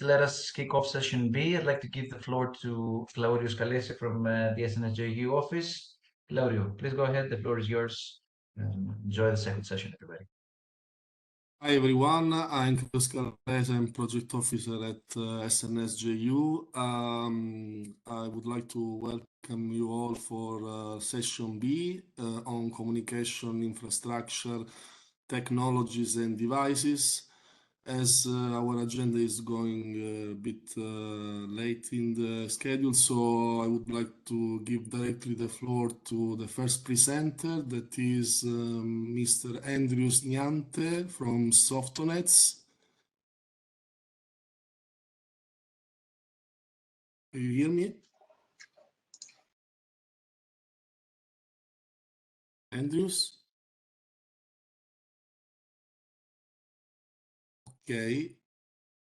let us kick off session B. I'd like to give the floor to Claudio Scalese from the SNS JU office. Claudio, please go ahead. The floor is yours. Enjoy the second session, everybody. Hi everyone, I'm Claudio Scalese, I'm project officer at SNS JU. I would like to welcome you all for session B on communication infrastructure, technologies and devices. As our agenda is going a bit late in the schedule, so I would like to give directly the floor to the first presenter, that is Mr. Andrius Niante from Softonets. Do you hear me? Andrius? Okay.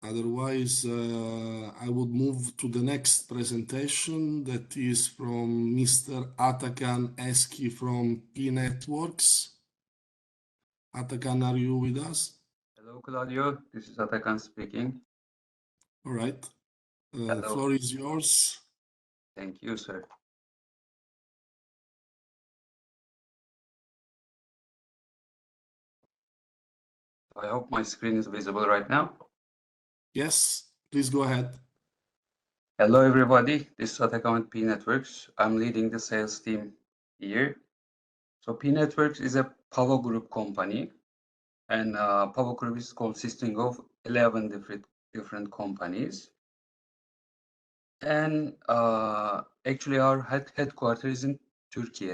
Otherwise, I would move to the next presentation, that is from Mr. Atakan Eski from P Networks. Atakan, are you with us? Hello, Claudio. This is Atakan speaking. All right. The floor is yours. Thank you, sir. I hope my screen is visible right now. Yes, please go ahead. Hello, everybody. This is Atakan with P Networks. I'm leading the sales team here. So P Networks is a power group company, and power group is consisting of 11 different companies. And actually, our headquarters is in Turkey,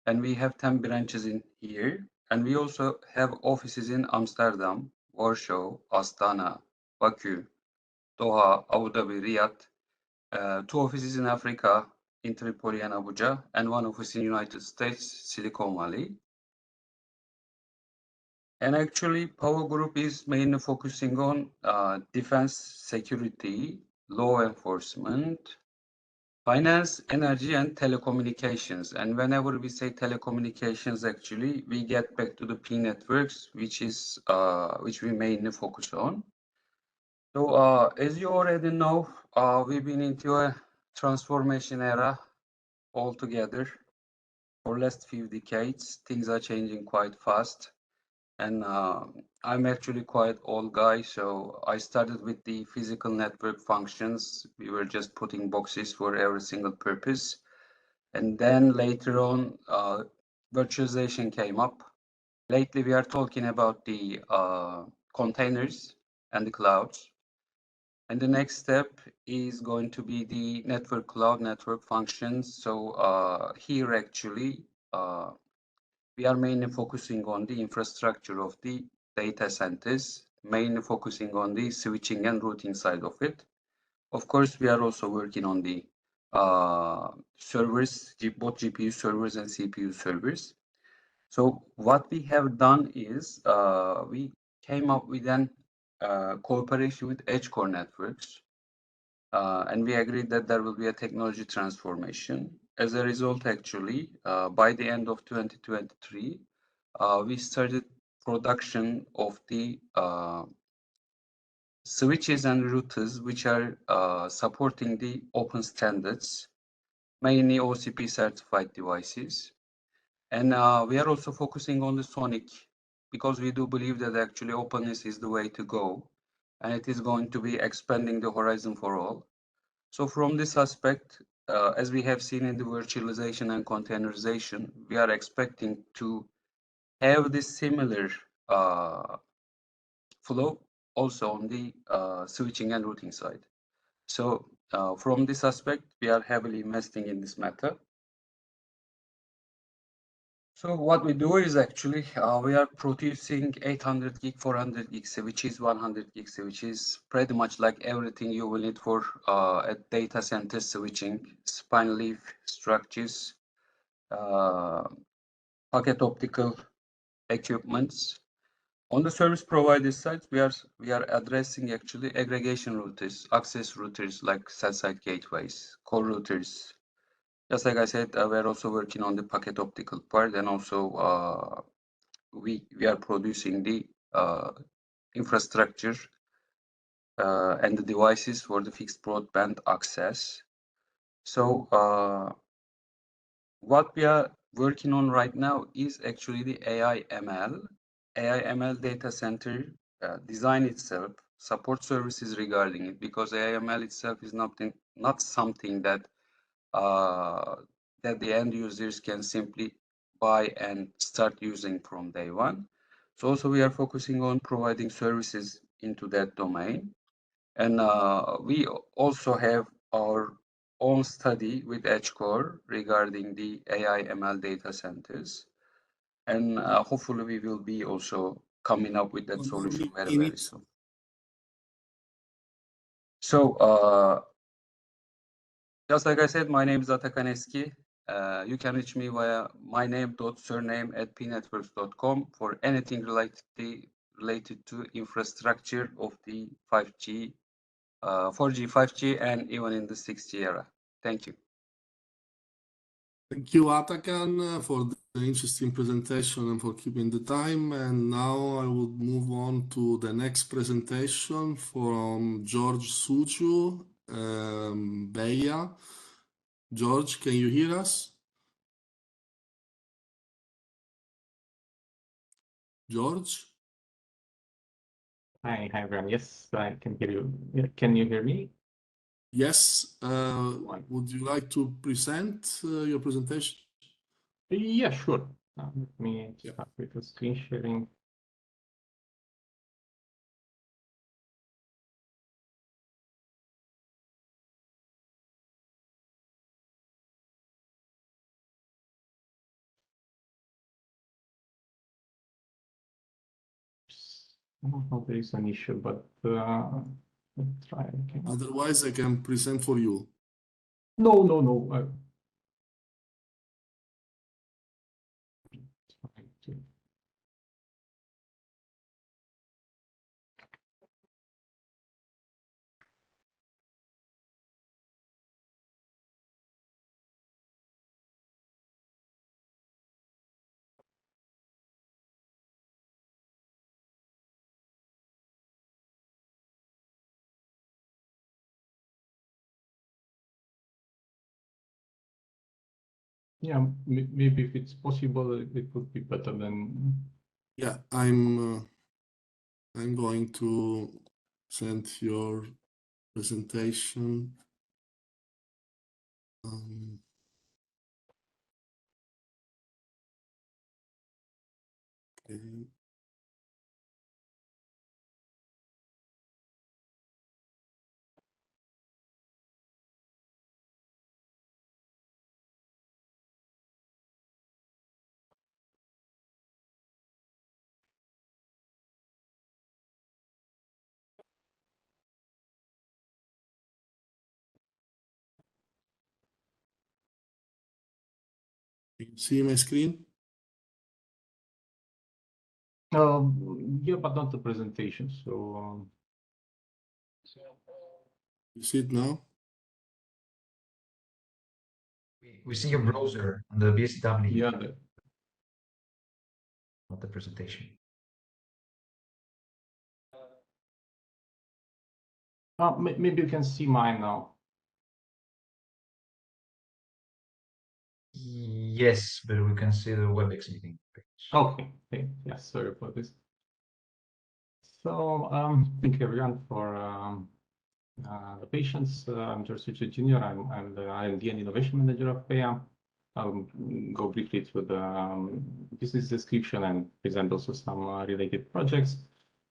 and we have 10 branches in here. And we also have offices in Amsterdam, Warsaw, Astana, Baku, Doha, Abu Dhabi, Riyadh, 2 offices in Africa, in Tripoli and Abuja, and 1 office in United States, Silicon Valley. And actually, Power Group is mainly focusing on defense, security, law enforcement, finance, energy, and telecommunications. And whenever we say telecommunications, actually, we get back to the P networks, which we mainly focus on. So, as you already know, we've been into a transformation era altogether. For last few decades, things are changing quite fast. And I'm actually quite old guy, so I started with the physical network functions. We were just putting boxes for every single purpose. And then later on, virtualization came up. Lately, we are talking about the containers and the clouds. And the next step is going to be the network cloud network functions. So here actually, we are mainly focusing on the infrastructure of the data centers, mainly focusing on the switching and routing side of it. Of course, we are also working on the servers, both GPU servers and CPU servers. So what we have done is we came up with an cooperation with EdgeCore Networks, and we agreed that there will be a technology transformation. As a result, actually, by the end of 2023, we started production of the switches and routers, which are supporting the open standards, mainly OCP certified devices. And we are also focusing on the Sonic, because we do believe that actually openness is the way to go, and it is going to be expanding the horizon for all. So from this aspect, as we have seen in the virtualization and containerization, we are expecting to have this similar flow also on the switching and routing side. So from this aspect, we are heavily investing in this matter. So what we do is actually we are producing 800 gig, 400 gig switches, 100 gig switches, pretty much like everything you will need for a data center switching, spine leaf structures, packet optical equipments. On the service provider side, we are addressing actually aggregation routers, access routers like cell-side gateways, core routers. Just like I said, we're also working on the packet optical part, and also we are producing the infrastructure and the devices for the fixed broadband access. So what we are working on right now is actually the AI/ML data center design itself, support services regarding it, because AI/ML itself is not something that that the end users can simply buy and start using from day one. So also we are focusing on providing services into that domain. And we also have our own study with EdgeCore regarding the AI/ML data centers. And hopefully we will be also coming up with that solution very, very soon. So just like I said, my name is Atakan Eski. You can reach me via myname.surname@pnetworks.com for anything related to infrastructure of the 5G, 4G, 5G, and even in the 6G era. Thank you. Thank you, Atakan, for the interesting presentation and for keeping the time. And now I would move on to the next presentation from George Suciu, Beia. George, can you hear us? George? Hi, everyone. Yes, I can hear you. Can you hear me? Yes. Would you like to present your presentation? Yeah, sure. Let me start with the screen sharing. I don't know if there is an issue, but let's try again. Otherwise, I can present for you. No. Trying to... Yeah, maybe if it's possible, it would be better than. Yeah, I'm going to send your presentation. Okay. Can you see my screen? Yeah, but not the presentation. So You see it now? We see your browser on the BSW. yeah, not the presentation. maybe you can see mine now. Yes, but we can see the WebEx meeting page. Okay. Yeah, sorry for this. So thank you everyone for the patience. I'm George Suciu Jr. I'm the R&D and Innovation Manager of PEA. I'll go briefly through the business description and present also some related projects.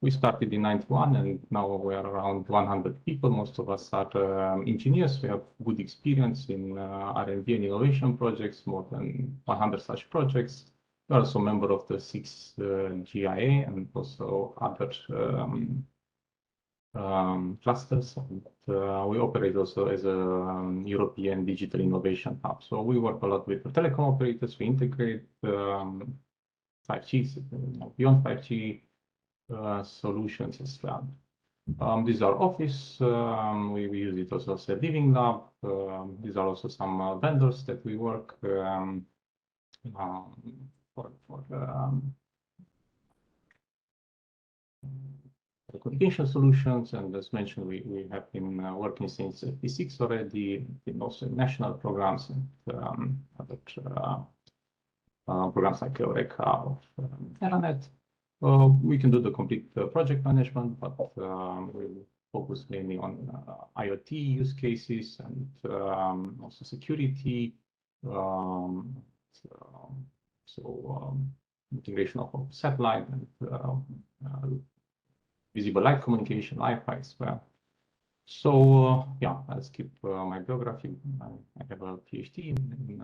We started in 91 and now we're around 100 people. Most of us are engineers. We have good experience in R&D and innovation projects, more than 100 such projects. We're also a member of the 6 GIA and also other clusters. And, we operate also as a European digital innovation hub. So we work a lot with the telecom operators. We integrate 5G, beyond 5G solutions as well. This is our office. We use it also as a living lab. These are also some vendors that we work for. communication solutions. And as mentioned, we have been working since P6 already, in also national programs and other programs like Eureka or Terranet. We can do the complete project management, but we'll focus mainly on IoT use cases and also security. Integration of satellite and visible light communication, Wi-Fi as well. So yeah, I'll skip my biography. I have a PhD in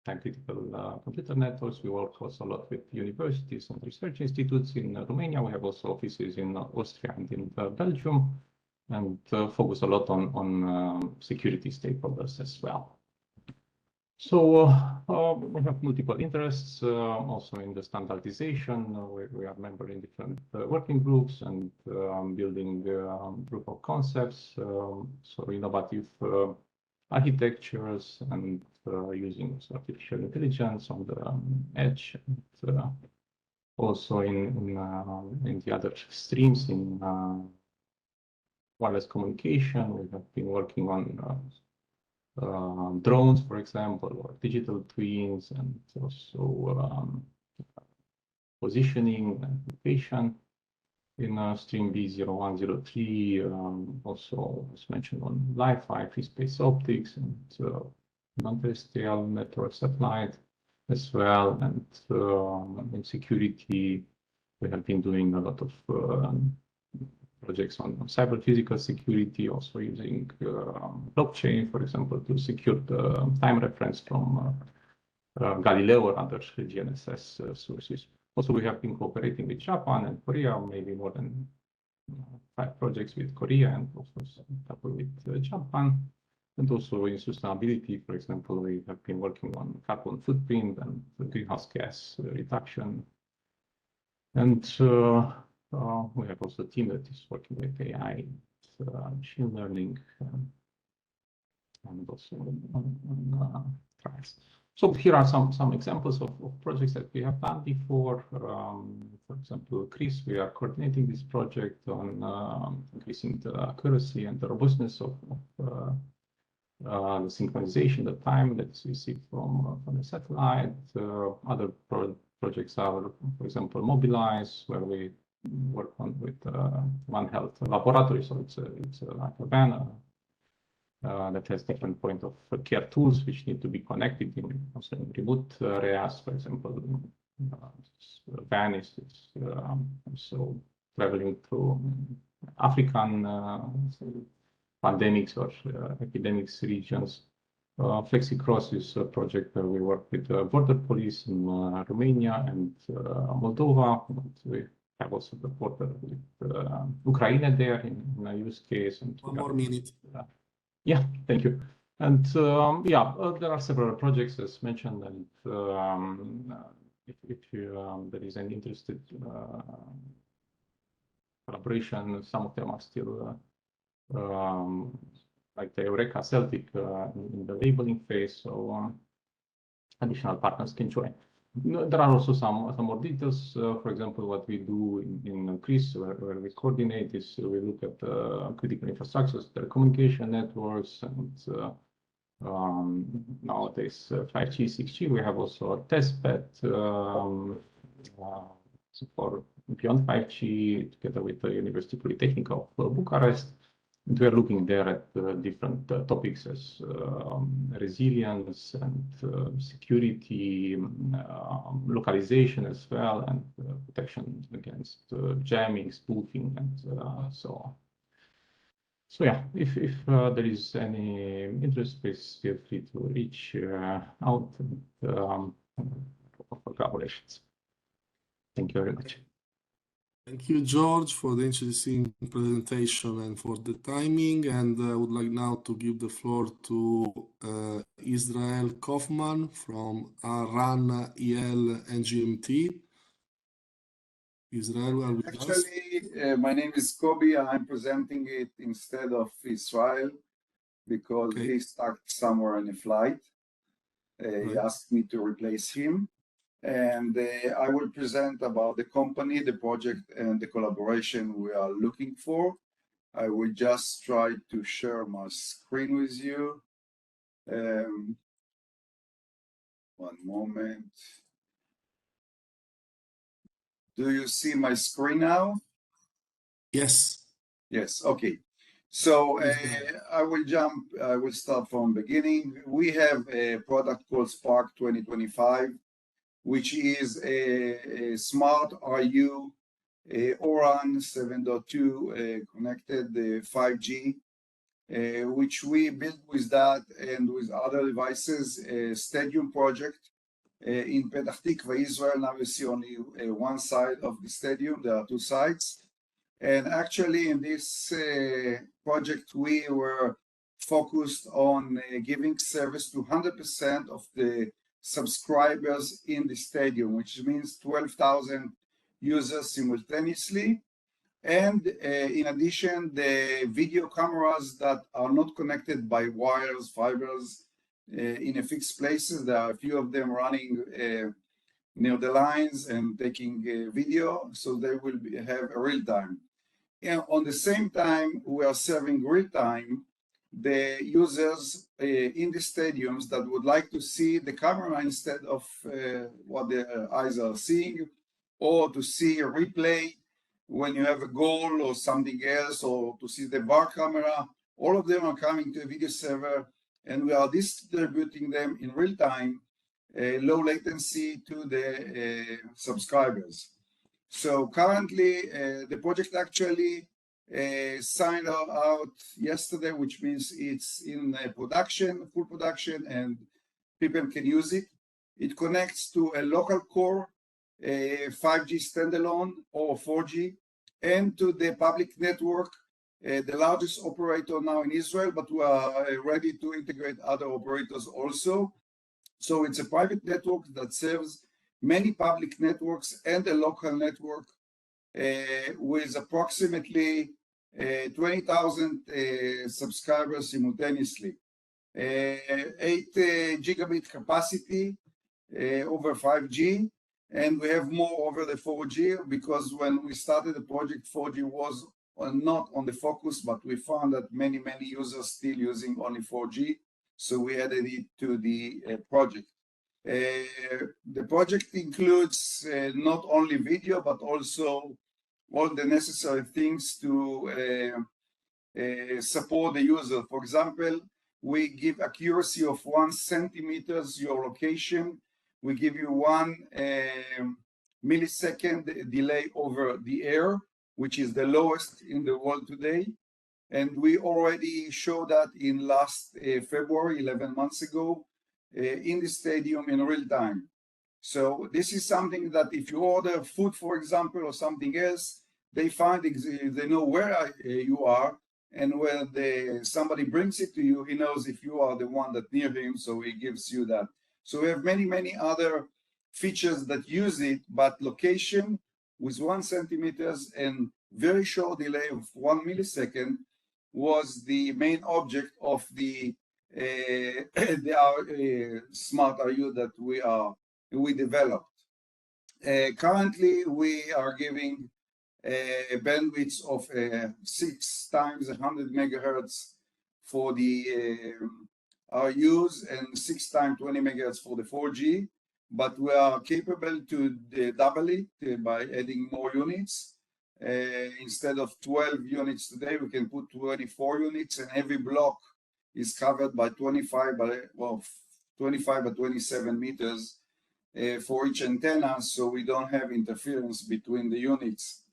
time-critical computer networks. We work also a lot with universities and research institutes in Romania. We have also offices in Austria and in Belgium, and focus a lot on security stakeholders as well. So we have multiple interests also in the standardization. We are member in different working groups and building proof of concepts, so innovative architectures and using artificial intelligence on the edge, and also in the other streams in wireless communication. We have been working on drones, for example, or digital twins, and also positioning and location in stream B0103, also as mentioned on Wi-Fi, free space optics, and non-terrestrial network satellite as well. And in security, we have been doing a lot of projects on cyber physical security, also using blockchain, for example, to secure the time reference from Galileo or other GNSS sources. Also, we have been cooperating with Japan and Korea, maybe more than 5 projects with Korea and also a couple with Japan. And also in sustainability, for example, we have been working on carbon footprint and greenhouse gas reduction. And we have also a team that is working with AI, machine learning, and also on trials. So here are some examples of projects that we have done before. For example, Chris, we are coordinating this project on increasing the accuracy and the robustness of the synchronization, the time that's received from the satellite. Other projects are, for example, Mobilize, where we work with One Health laboratory. So it's like a van that has different point of care tools which need to be connected in also in remote areas. For example, van is so traveling through African pandemics or epidemics regions. FlexiCross is a project where we work with the border police in Romania and Moldova. We have also the border with Ukraine there in a use case. And one more minute. Yeah, thank you. And yeah, there are several projects as mentioned, and if there is any interested collaboration, some of them are still like the Eureka Celtic in the labeling phase, so additional partners can join. There are also some more details. For example, what we do in CRIS, where we coordinate, is we look at critical infrastructures, telecommunication networks, and nowadays 5G, 6G. We have also a test bed for beyond 5G together with the University Polytechnic of Bucharest. And we are looking there at different topics as resilience and security, localization as well, and protection against jamming, spoofing, and so on. So yeah, if there is any interest, please feel free to reach out and for collaborations. Thank you very much. Thank you, George, for the interesting presentation and for the timing. And I would like now to give the floor to Israel Kaufman from RAN EL NGMT. Israel, are with us? Actually, my name is Kobe. I'm presenting it instead of Israel because Okay. he's stuck somewhere in a flight. He Right. asked me to replace him. And I will present about the company, the project, and the collaboration we are looking for. I will just try to share my screen with you. One moment. Do you see my screen now? Yes. Yes, okay. So I will start from beginning. We have a product called Spark 2025, which is a smart RU ORAN 7.2 connected 5G, which we built with that and with other devices, a stadium project in Petah Tikva, Israel. Now you see only one side of the stadium. There are two sides. And actually in this project, we were focused on giving service to 100% of the subscribers in the stadium, which means 12,000 users simultaneously. And in addition, the video cameras that are not connected by wires, fibers in a fixed places, there are a few of them running near the lines and taking video, so they will have a real time. And on the same time, we are serving real time the users in the stadiums that would like to see the camera instead of what their eyes are seeing, or to see a replay when you have a goal or something else, or to see the bar camera. All of them are coming to a video server, and we are distributing them in real time, low latency to the subscribers. So currently, the project actually signed out yesterday, which means it's in production, full production, and people can use it. It connects to a local core, 5G standalone or 4G, and to the public network, the largest operator now in Israel, but we are ready to integrate other operators also. So it's a private network that serves many public networks and a local network with approximately 20,000 subscribers simultaneously. 8 gigabit capacity over 5G, and we have more over the 4G, because when we started the project, 4G was not on the focus, but we found that many users still using only 4G, so we added it to the project. The project includes not only video, but also all the necessary things to support the user. For example, we give accuracy of 1 centimeter your location. We give you 1 millisecond delay over the air, which is the lowest in the world today. And we already showed that in last February, 11 months ago, in the stadium in real time. So this is something that if you order food, for example, or something else, they know where you are, and when somebody brings it to you, he knows if you are the one that near him, so he gives you that. So we have many other features that use it, but location with 1 centimeter and very short delay of 1 millisecond was the main object of the smart RU that we developed. Currently, we are giving bandwidth of 6 times 100 megahertz for the RUs and 6 times 20 megahertz for the 4G, but we are capable to double it by adding more units. Instead of 12 units today, we can put 24 units, and every block is covered by 25 by 27 meters for each antenna, so we don't have interference between the units.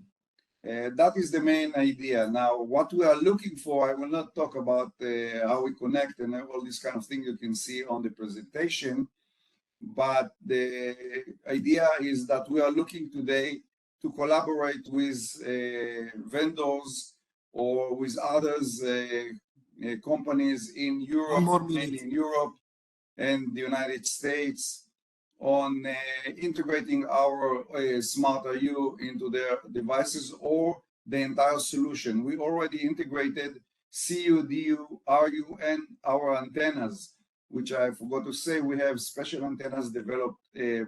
That is the main idea. Now, what we are looking for, I will not talk about how we connect and all this kind of thing you can see on the presentation, but the idea is that we are looking today to collaborate with vendors or with others, companies in Europe, mainly in Europe and the United States, on integrating our smart RU into their devices or the entire solution. We already integrated CU, DU, RU, and our antennas which I forgot to say, we have special antennas developed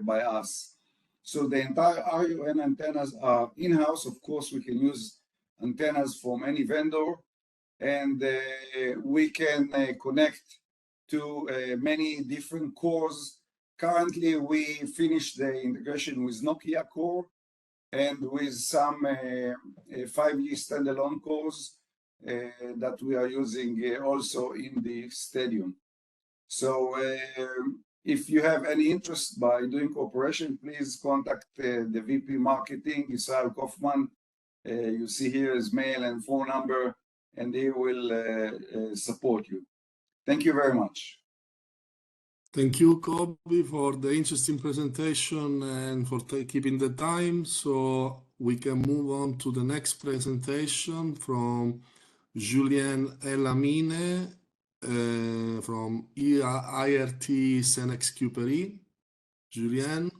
by us. So the entire RUN antennas are in-house. Of course, we can use antennas from any vendor, and we can connect to many different cores. Currently, we finished the integration with Nokia core and with some 5G standalone cores that we are using also in the stadium. So if you have any interest by doing cooperation, please contact the VP Marketing, Israel Kaufman. You see here his mail and phone number, and he will support you. Thank you very much. Thank you, Kobe, for the interesting presentation and for keeping the time. So we can move on to the next presentation from Julien Elamine from IRT SNS JU Brokerage. Julien?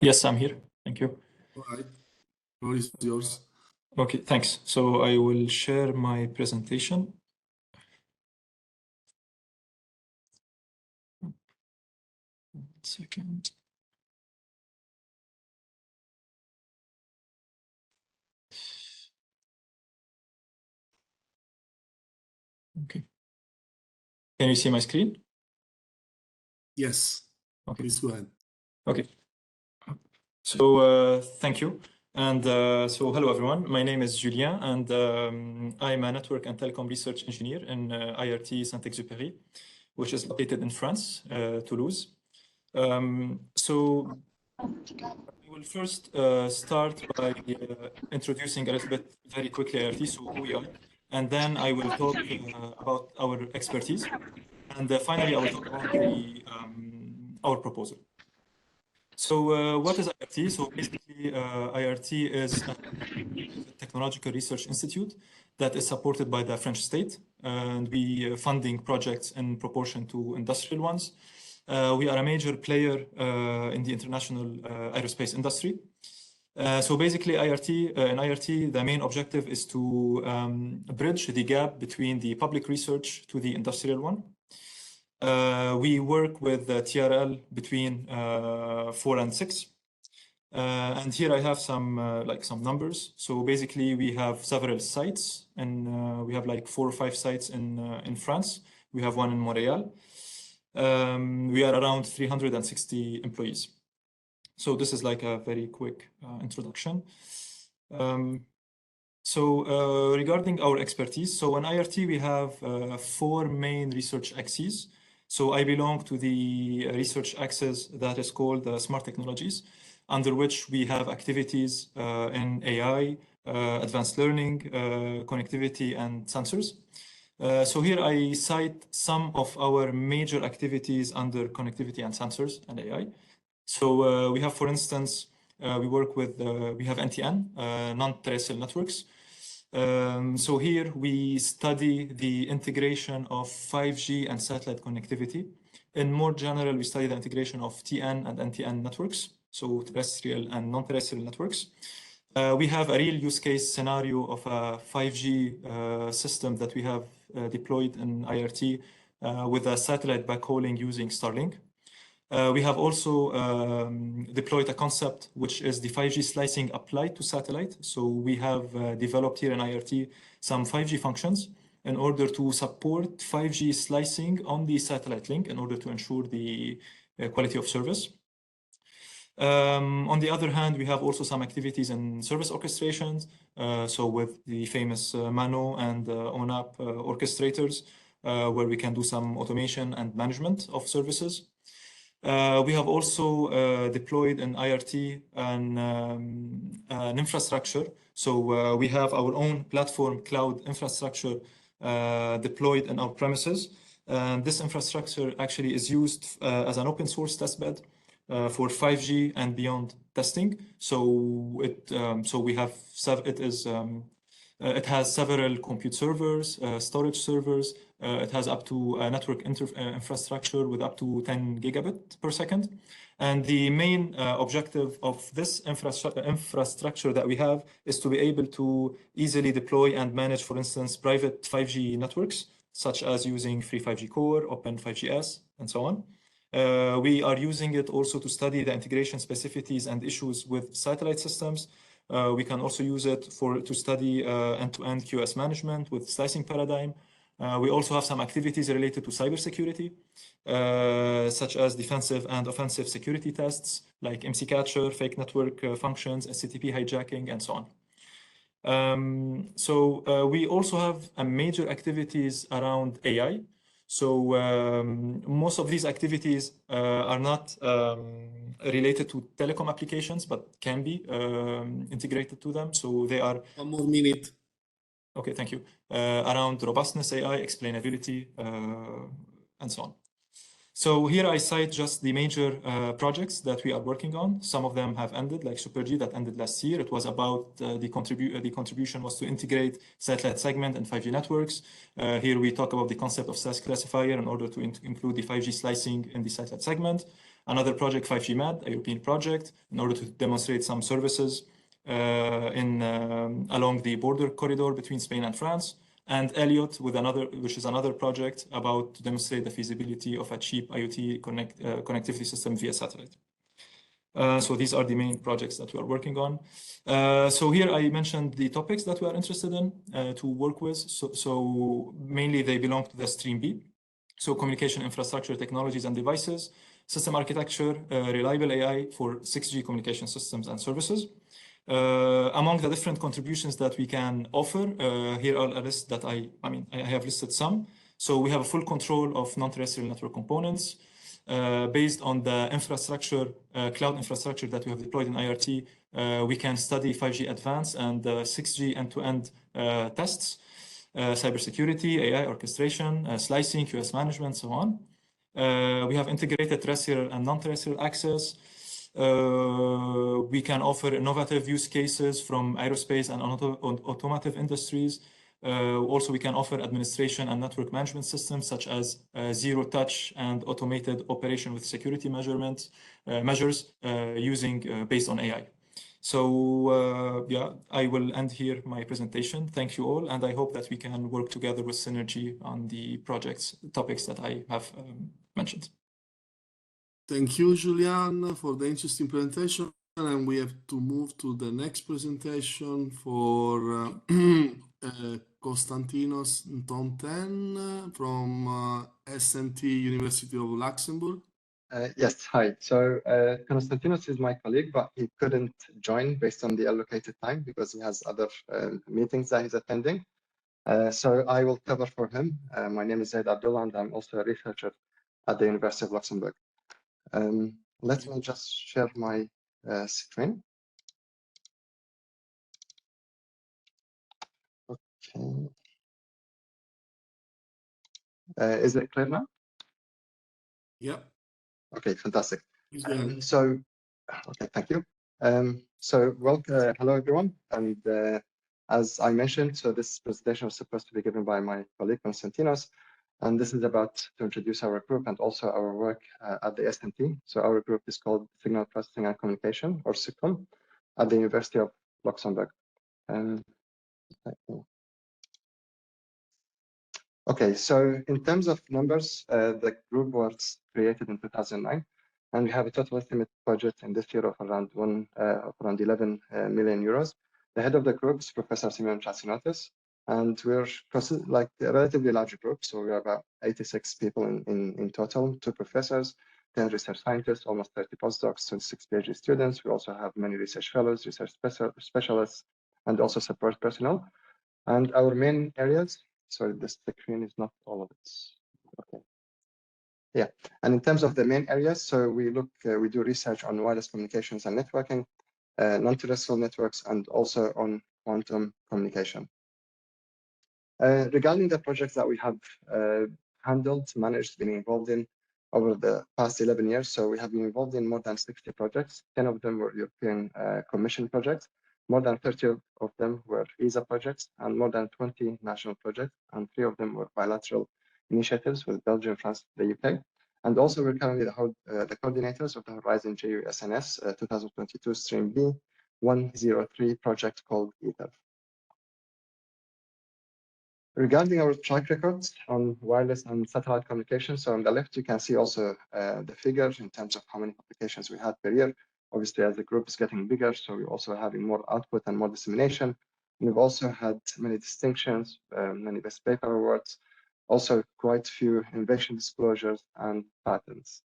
Yes, I'm here. Thank you. All right. The floor is yours. Okay, thanks. So I will share my presentation. One second. Okay. Can you see my screen? Yes. Okay. Please go ahead. Okay. So thank you. And so hello, everyone. My name is Julien, and I'm a network and telecom research engineer in IRT SNS, which is located in France, Toulouse. So I will first start by introducing a little bit very quickly IRT, so who we are, and then I will talk about our expertise, and finally I will talk about our proposal. So what is IRT? So basically, IRT is a technological research institute that is supported by the French state, and we are funding projects in proportion to industrial ones. We are a major player in the international aerospace industry. So basically, in IRT, the main objective is to bridge the gap between the public research to the industrial one. We work with TRL between 4 and 6. And here I have some numbers. So basically, we have several sites, and we have like 4 or 5 sites in France. We have one in Montreal. We are around 360 employees. So this is like a very quick introduction. Regarding our expertise, so in IRT, we have 4 main research axes. So I belong to the research axis that is called Smart Technologies, under which we have activities in AI, advanced learning, connectivity, and sensors. So here I cite some of our major activities under connectivity and sensors and AI. So we have, for instance, we work with, we have NTN, non-terrestrial networks. So here we study the integration of 5G and satellite connectivity. In more general, we study the integration of TN and NTN networks, so terrestrial and non-terrestrial networks. We have a real use case scenario of a 5G system that we have deployed in IRT with a satellite backhauling using Starlink. We have also deployed a concept which is the 5G slicing applied to satellite. So we have developed here in IRT some 5G functions in order to support 5G slicing on the satellite link in order to ensure the quality of service. On the other hand, we have also some activities in service orchestrations. So with the famous Mano and ONAP orchestrators, where we can do some automation and management of services. We have also deployed in IRT an infrastructure. So we have our own platform cloud infrastructure deployed in our premises. And this infrastructure actually is used as an open source testbed for 5G and beyond testing. So it has several compute servers, storage servers. It has up to a network infrastructure with up to 10 gigabit per second. And the main objective of this infrastructure that we have is to be able to easily deploy and manage, for instance, private 5G networks. such as using Free 5G Core, Open 5GS, and so on. We are using it also to study the integration specificities and issues with satellite systems. We can also use it to study end-to-end QoS management with slicing paradigm. We also have some activities related to cybersecurity, such as defensive and offensive security tests, like MC Catcher, fake network functions, SCTP hijacking, and so on. We also have major activities around AI. So most of these activities are not related to telecom applications, but can be integrated to them. So they are— One more minute. Okay, thank you. Around robustness AI, explainability, and so on. So here I cite just the major projects that we are working on. Some of them have ended, like Super G that ended last year. It was about the contribution was to integrate satellite segment and 5G networks. Here we talk about the concept of SAS classifier in order to include the 5G slicing in the satellite segment. Another project, 5G MED, a European project, in order to demonstrate some services along the border corridor between Spain and France. And Elliot, which is another project about to demonstrate the feasibility of a cheap IoT connectivity system via satellite. So these are the main projects that we are working on. So here I mentioned the topics that we are interested in to work with. So mainly they belong to the stream B. So communication infrastructure, technologies and devices, system architecture, reliable AI for 6G communication systems and services. Among the different contributions that we can offer, here are a list that I have listed some. So we have a full control of non-terrestrial network components based on the infrastructure, cloud infrastructure that we have deployed in IRT. We can study 5G advanced and 6G end-to-end tests, cybersecurity, AI orchestration, slicing, QoS management, so on. We have integrated terrestrial and non-terrestrial access. We can offer innovative use cases from aerospace and automotive industries. Also, we can offer administration and network management systems such as zero touch and automated operation with security measures based on AI. So yeah, I will end here my presentation. Thank you all, and I hope that we can work together with Synergy on the topics that I have mentioned. Thank you, Julian, for the interesting presentation. And we have to move to the next presentation for Konstantinos Ntonten from SNT University of Luxembourg. Yes, hi. So Konstantinos is my colleague, but he couldn't join based on the allocated time because he has other meetings that he's attending. So I will cover for him. My name is Zaid Abdullah, and I'm also a researcher at the University of Luxembourg. Let me just share my screen. Okay. Is it clear now? Yeah. Okay, fantastic. So, okay, thank you. So welcome, hello everyone. And as I mentioned, so this presentation was supposed to be given by my colleague Konstantinos. And this is about to introduce our group and also our work at the SNT. So our group is called Signal Processing and Communication, or SICOM, at the University of Luxembourg. Okay, so in terms of numbers, the group was created in 2009, and we have a total estimated budget in this year of around 11 million euros. The head of the group is Professor Simeon Chatsinotis, and we're like a relatively large group, so we're about 86 people in total, 2 professors, 10 research scientists, almost 30 postdocs, 26 PhD students. We also have many research fellows, research specialists, and also support personnel. And our main areas, sorry, the screen is not all of it. Okay. Yeah, and in terms of the main areas, so we do research on wireless communications and networking, non-terrestrial networks, and also on quantum communication. Regarding the projects that we have handled, managed, been involved in over the past 11 years, so we have been involved in more than 60 projects. 10 of them were European Commission projects. More than 30 of them were ESA projects, and more than 20 national projects, and 3 of them were bilateral initiatives with Belgium, France, the UK. And also we're currently the coordinators of the Horizon JU SNS 2022 Stream B 103 project called ETHER. Regarding our track records on wireless and satellite communication, so on the left, you can see also the figures in terms of how many publications we had per year. Obviously, as the group is getting bigger, so we're also having more output and more dissemination. And we've also had many distinctions, many best paper awards, also quite a few innovation disclosures and patents.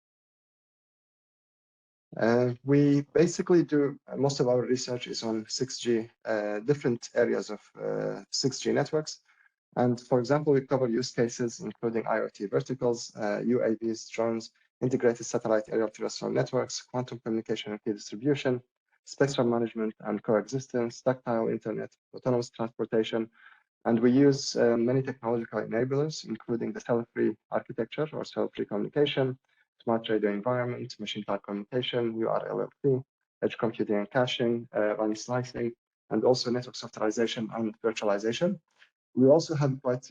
We basically do most of our research is on 6G, different areas of 6G networks. And for example, we cover use cases including IoT verticals, UAVs, drones, integrated satellite aerial terrestrial networks, quantum communication and key distribution, spectrum management and coexistence, tactile internet, autonomous transportation. And we use many technological enablers, including the cell-free architecture or cell-free communication, smart radio environment, machine-type communication, URLLP, edge computing and caching, running slicing, and also network softwarization and virtualization. We also have quite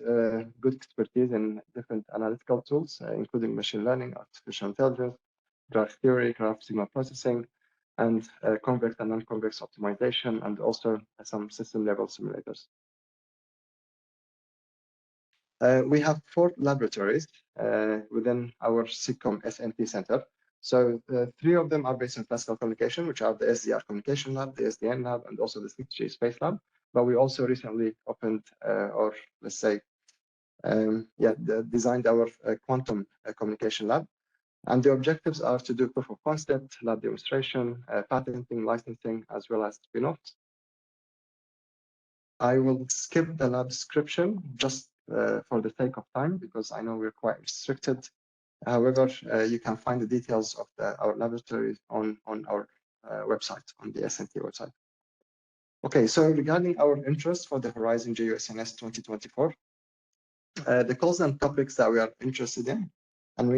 good expertise in different analytical tools, including machine learning, artificial intelligence, graph theory, graph signal processing, and convex and non-convex optimization, and also some system-level simulators. We have 4 laboratories within our SIGCOM SNT Center. So 3 of them are based on classical communication, which are the SDR Communication Lab, the SDN Lab, and also the 6G Space Lab. But we also recently opened, or let's say, designed our quantum communication lab. And the objectives are to do proof of concept, lab demonstration, patenting, licensing, as well as spin-offs. I will skip the lab description just for the sake of time, because I know we're quite restricted. However, you can find the details of our laboratories on our website, on the SNT website. Okay, so regarding our interest for the Horizon JU SNS 2024, the calls and topics that we are interested in, and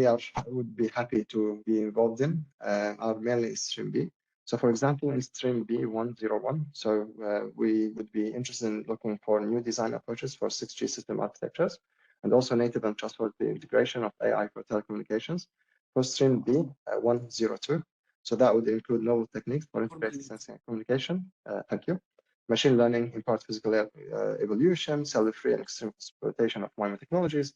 would be happy to be involved in, are mainly Stream B. So for example, in Stream B101, so we would be interested in looking for new design approaches for 6G system architectures, and also native and trustworthy integration of AI for telecommunications. For Stream B102, so that would include novel techniques for integrated sensing and communication. Thank you. Machine learning, in part physical evolution, cell-free and extreme exploitation of MIMO technologies,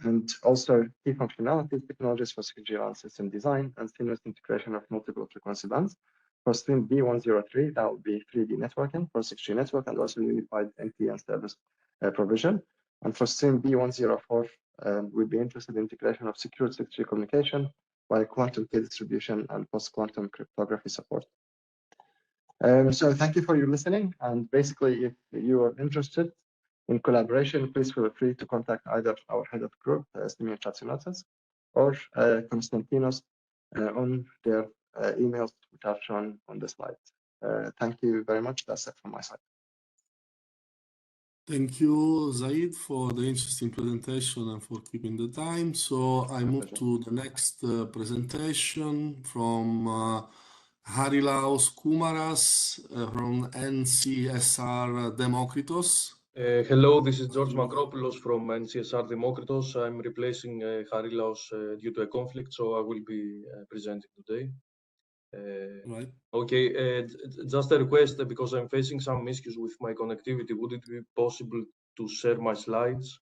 and also key functionality technologies for 6G RAN system design and seamless integration of multiple frequency bands. For Stream B103, that would be 3D networking for 6G network and also unified NTN service provision. And for Stream B104, we'd be interested in integration of secure 6G communication by quantum key distribution and post-quantum cryptography support. So thank you for your listening. And basically, if you are interested in collaboration, please feel free to contact either our head of group, Stimian Chatsinatas, or Konstantinos on their emails, which are shown on the slide. Thank you very much. That's it from my side. Thank you, Zaid, for the interesting presentation and for keeping the time. So I move to the next presentation from Harilaos Koumaras from NCSR Demokritos. Hello, this is George Makropoulos from NCSR Demokritos. I'm replacing Harilaos due to a conflict, so I will be presenting today. Right. Okay, just a request, because I'm facing some issues with my connectivity. Would it be possible to share my slides?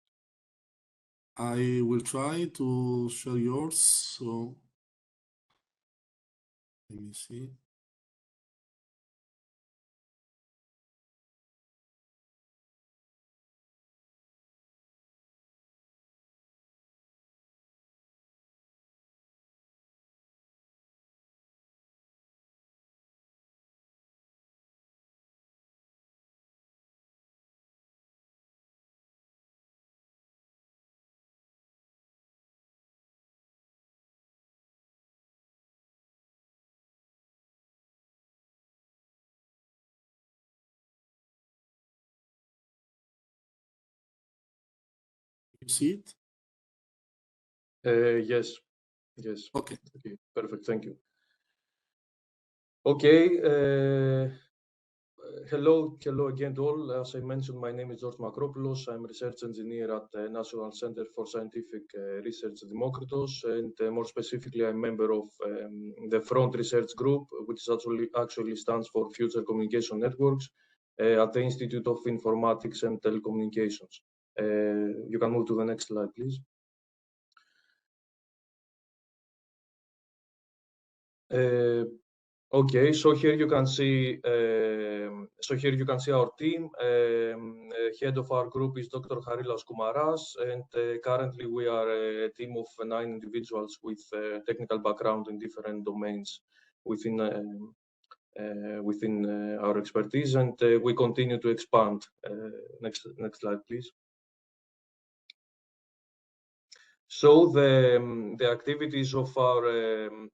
I will try to share yours. So let me see. You see it? Yes. Yes. Okay. Okay, perfect. Thank you. Okay. Hello again to all. As I mentioned, my name is George Makropoulos. I'm a research engineer at the National Center for Scientific Research at Demokritos, and more specifically, I'm a member of the Front Research Group, which actually stands for Future Communication Networks at the Institute of Informatics and Telecommunications. You can move to the next slide, please. Okay, so here you can see our team. Head of our group is Dr. Harilas Koumaras, and currently we are a team of 9 individuals with technical background in different domains within our expertise, and we continue to expand. Next slide, please. So the activities of our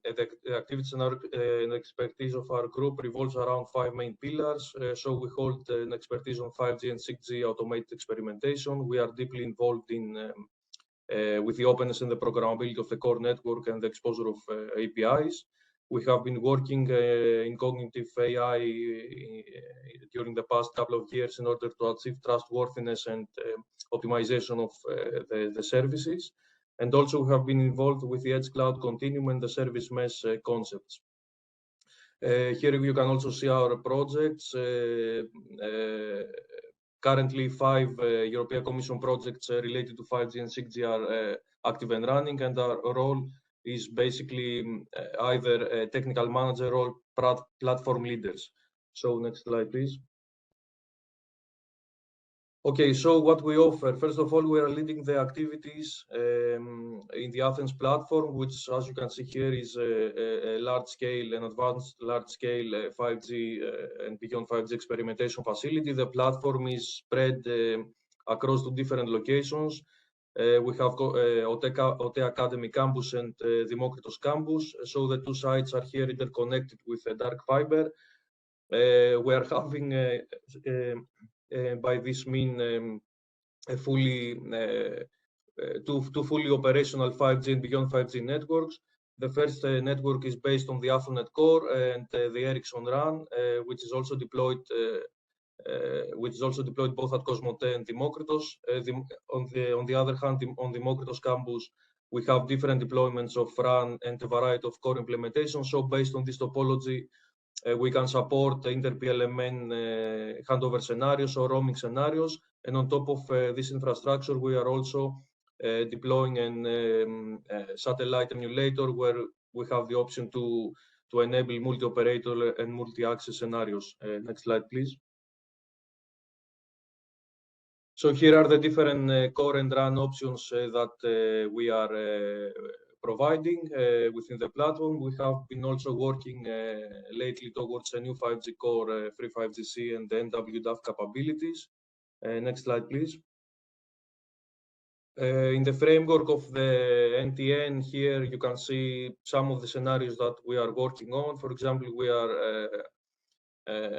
and expertise of our group revolves around 5 main pillars. So we hold an expertise on 5G and 6G automated experimentation. We are deeply involved in with the openness and the programmability of the core network and the exposure of APIs. We have been working in cognitive AI during the past couple of years in order to achieve trustworthiness and optimization of the services. And also we have been involved with the Edge Cloud Continuum and the service mesh concepts. Here you can also see our projects. Currently, 5 European Commission projects related to 5G and 6G are active and running, and our role is basically either a technical manager or platform leaders. So next slide, please. Okay, so what we offer, first of all, we are leading the activities in the Athens platform, which, as you can see here, is a large-scale and advanced large-scale 5G and beyond 5G experimentation facility. The platform is spread across 2 different locations. We have OTE Academy Campus and Dimokritos Campus. So the 2 sites are here interconnected with a dark fiber. We are having by this mean a two fully operational 5G and beyond 5G networks. The first network is based on the Athonet core and the Ericsson RAN, which is also deployed both at Cosmote and Dimokritos. On the other hand, on Dimokritos campus, we have different deployments of RAN and a variety of core implementations. So based on this topology, we can support inter-PLMN handover scenarios or roaming scenarios. And on top of this infrastructure, we are also deploying an satellite emulator where we have the option to enable multi-operator and multi-access scenarios. Next slide, please. So here are the different core and RAN options that we are providing within the platform. We have been also working lately towards a new 5G core, free 5GC and the NWDAF capabilities. Next slide, please. In the framework of the NTN here, you can see some of the scenarios that we are working on. For example, we are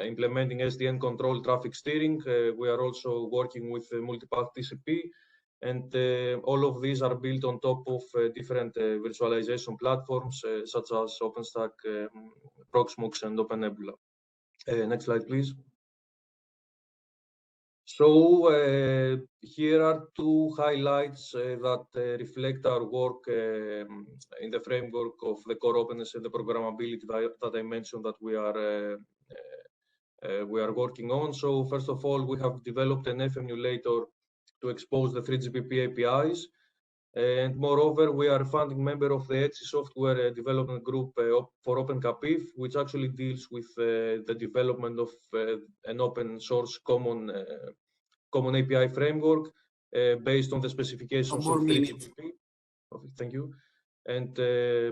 implementing SDN control traffic steering. We are also working with multipath TCP. And all of these are built on top of different virtualization platforms such as OpenStack, Proxmox, and OpenNebula. Next slide, please. So here are 2 highlights that reflect our work in the framework of the core openness and the programmability that I mentioned that we are working on. So first of all, we have developed an F emulator to expose the 3GPP APIs. And moreover, we are a founding member of the ETSI software development group for OpenCAPIF, which actually deals with the development of an open source common API framework based on the specifications of 3GPP. Okay, thank you. And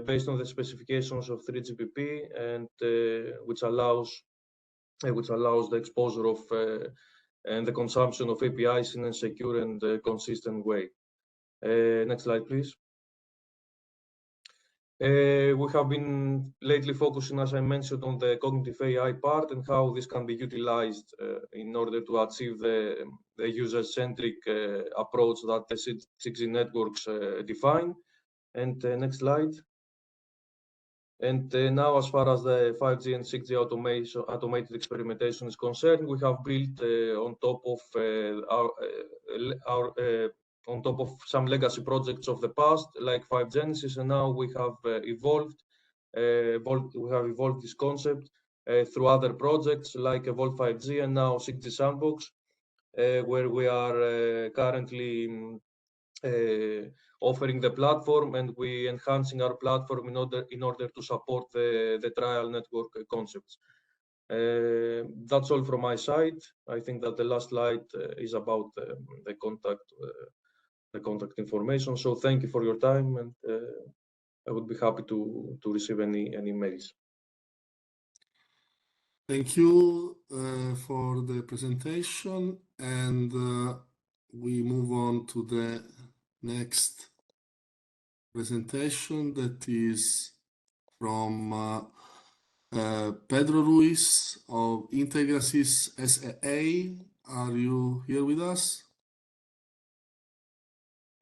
based on the specifications of 3GPP, and which allows the exposure of and the consumption of APIs in a secure and consistent way. Next slide, please. We have been lately focusing, as I mentioned, on the cognitive AI part and how this can be utilized in order to achieve the user-centric approach that the 6G networks define. And next slide. And now, as far as the 5G and 6G automated experimentation is concerned, we have built on top of some legacy projects of the past, like 5Genesis, and now we have evolved this concept through other projects like Evolve 5G and now 6G Sandbox. where we are currently offering the platform, and we enhancing our platform in order to support the trial network concepts. That's all from my side. I think that the last slide is about the contact information. So thank you for your time, and I would be happy to receive any mails. Thank you for the presentation, and we move on to the next presentation that is from Pedro Ruiz of Integrasys SAA. Are you here with us?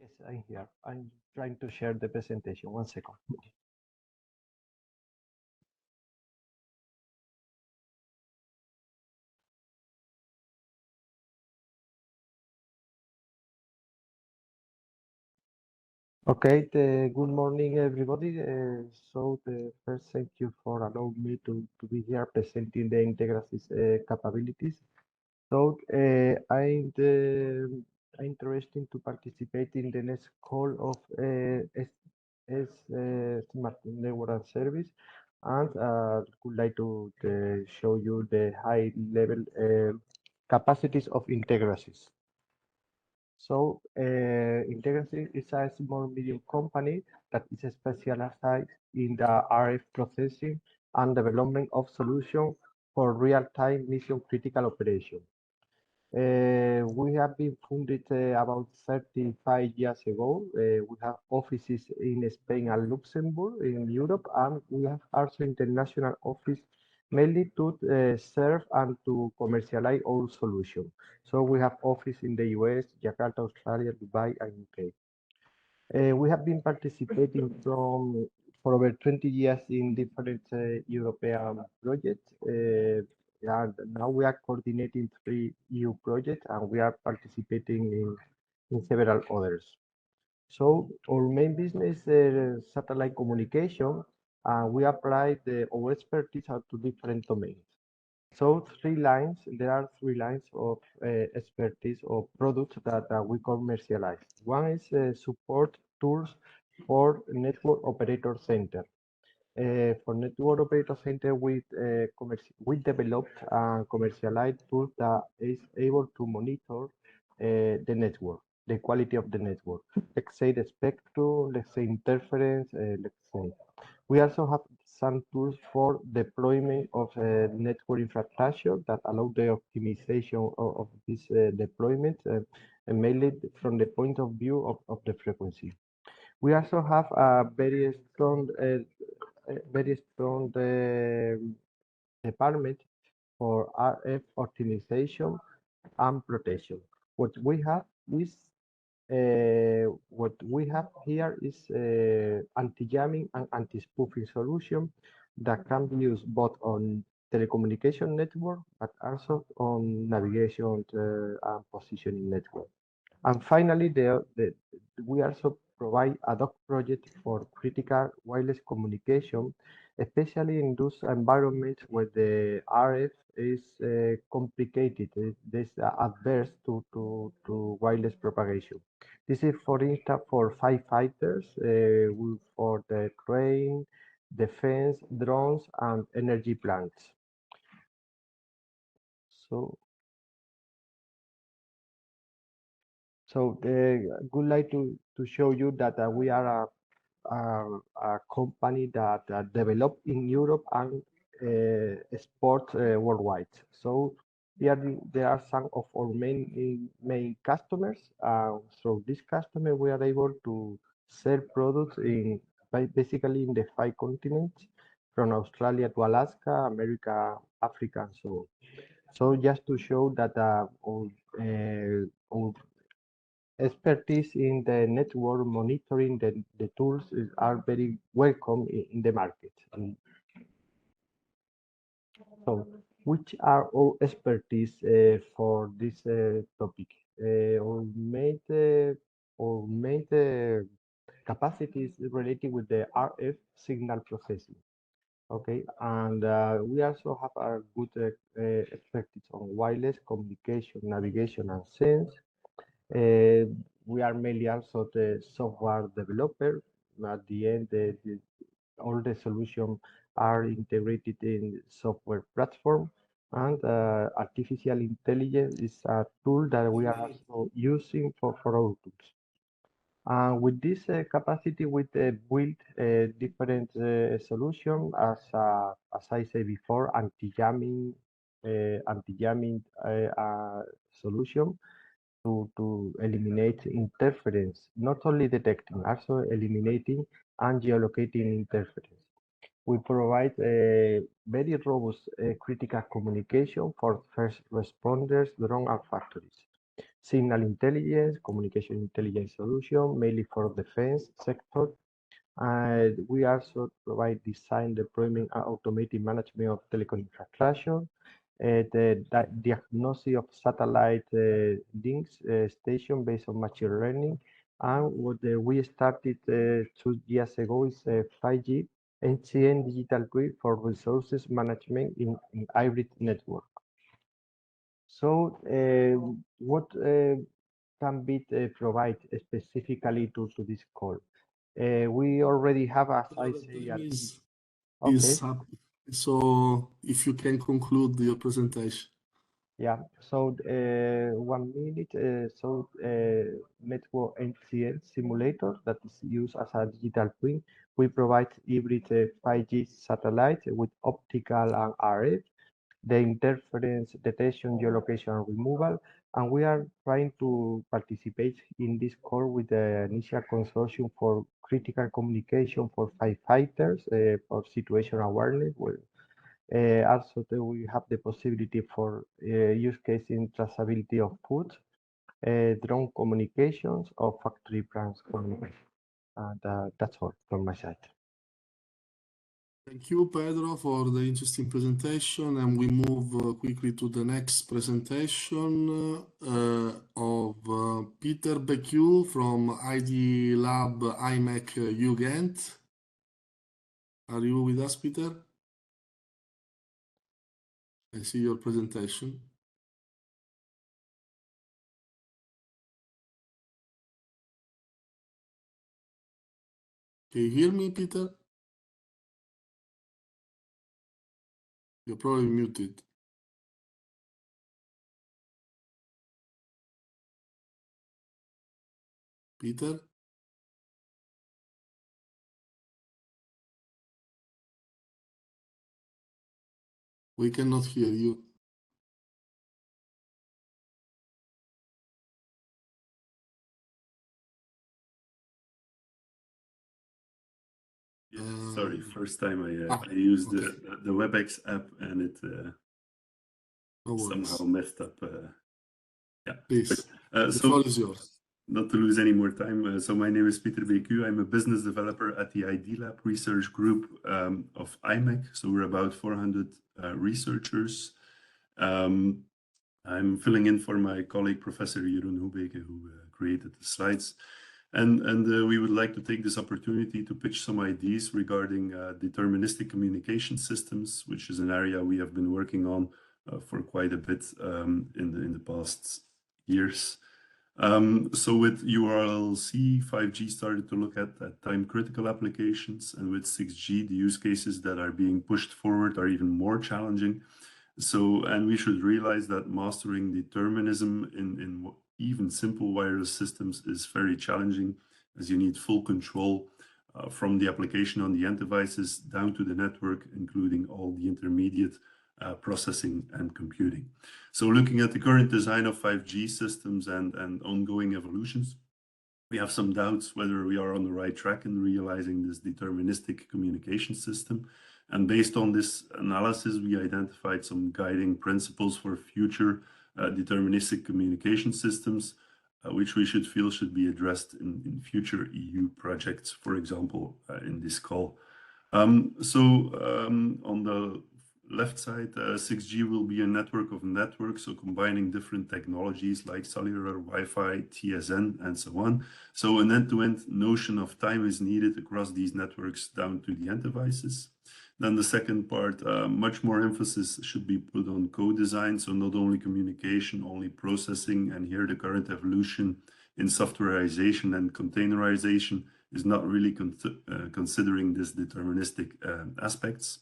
Yes, I'm here. I'm trying to share the presentation. 1 second. Okay, good morning, everybody. First, thank you for allowing me to be here presenting the Integrasys capabilities. So I'm interested to participate in the next call of Smart Network and Service, and would like to show you the high-level capacities of Integrasys. So Integrasys is a small medium company that is specialized in the RF processing and development of solutions for real-time mission critical operation. We have been founded about 35 years ago. We have offices in Spain and Luxembourg in Europe, and we have also international office mainly to serve and to commercialize our solution. So we have office in the US, Jakarta, Australia, Dubai, and UK. We have been participating for over 20 years in different European projects. And now we are coordinating 3 EU projects, and we are participating in several others. So our main business is satellite communication, and we apply our expertise to different domains. So there are 3 lines of expertise or products that we commercialize. One is support tools for network operator center. For network operator center, we developed and commercialized tools that is able to monitor the network, the quality of the network. Let's say the spectrum, let's say interference, let's say. We also have some tools for deployment of network infrastructure that allow the optimization of this deployment, and mainly from the point of view of the frequency. We also have a very strong department for RF optimization and protection. What we have here is anti-jamming and anti-spoofing solution that can be used both on telecommunication network, but also on navigation and positioning network. And finally, we also provide ad hoc projects for critical wireless communication, especially in those environments where the RF is complicated. This adverse to wireless propagation. This is, for instance, for firefighters, for the train, defense, drones, and energy plants. So would like to show you that we are a company that develop in Europe and export worldwide. So there are some of our main customers. So this customer, we are able to sell products basically in the 5 continents, from Australia to Alaska, America, Africa, and so on. So just to show that our expertise in the network monitoring, the tools are very welcome in the market. So, which are our expertise for this topic? Our main capacity is related with the RF signal processing. Okay, and we also have a good expertise on wireless communication, navigation, and sense. We are mainly also the software developer. At the end, all the solutions are integrated in software platform, and artificial intelligence is a tool that we are also using for our tools. With this capacity, we build different solution as I said before, anti-jamming solution to eliminate interference, not only detecting, also eliminating and geolocating interference. We provide a very robust critical communication for first responders, drone and factories. Signal intelligence, communication intelligence solution, mainly for defense sector. And we also provide design, deployment, and automated management of telecom infrastructure, the diagnosis of satellite links station based on machine learning. And what we started 2 years ago is 5G NCN digital grid for resources management in hybrid network. So what can be provided specifically to this call? We already have, as I say, is up. So if you can conclude your presentation. Yeah, so 1 minute. Network NCN simulator that is used as a digital twin. We provide hybrid 5G satellite with optical and RF, the interference detection, geolocation, and removal. And we are trying to participate in this call with the initial consortium for critical communication for firefighters for situational awareness. Also, we have the possibility for use case in traceability of food, drone communications, or factory plants communication. And that's all from my side. Thank you, Pedro, for the interesting presentation. And we move quickly to the next presentation of Peter Becue from ID Lab IMEC Jugend. Are you with us, Peter? I see your presentation. Can you hear me, Peter? You're probably muted. Peter? We cannot hear you. Yeah, sorry, first time I used the WebEx app and it somehow messed up. Yeah, please. The so floor is yours. Not to lose any more time. So my name is Peter Becue. I'm a business developer at the ID Lab research group of IMEC. So we're about 400 researchers. I'm filling in for my colleague, Professor Jeroen Hoebeke, who created the slides. And we would like to take this opportunity to pitch some ideas regarding deterministic communication systems, which is an area we have been working on for quite a bit in the past years. So with URLC, 5G started to look at time-critical applications, and with 6G, the use cases that are being pushed forward are even more challenging. So, and we should realize that mastering determinism in even simple wireless systems is very challenging, as you need full control from the application on the end devices down to the network, including all the intermediate processing and computing. So looking at the current design of 5G systems and ongoing evolutions, we have some doubts whether we are on the right track in realizing this deterministic communication system. And based on this analysis, we identified some guiding principles for future deterministic communication systems, which we should be addressed in future EU projects, for example, in this call. On the left side, 6G will be a network of networks, so combining different technologies like cellular, Wi-Fi, TSN, and so on. So an end-to-end notion of time is needed across these networks down to the end devices. Then the second part, much more emphasis should be put on co-design. So not only communication, only processing. And here the current evolution in softwareization and containerization is not really considering this deterministic aspects.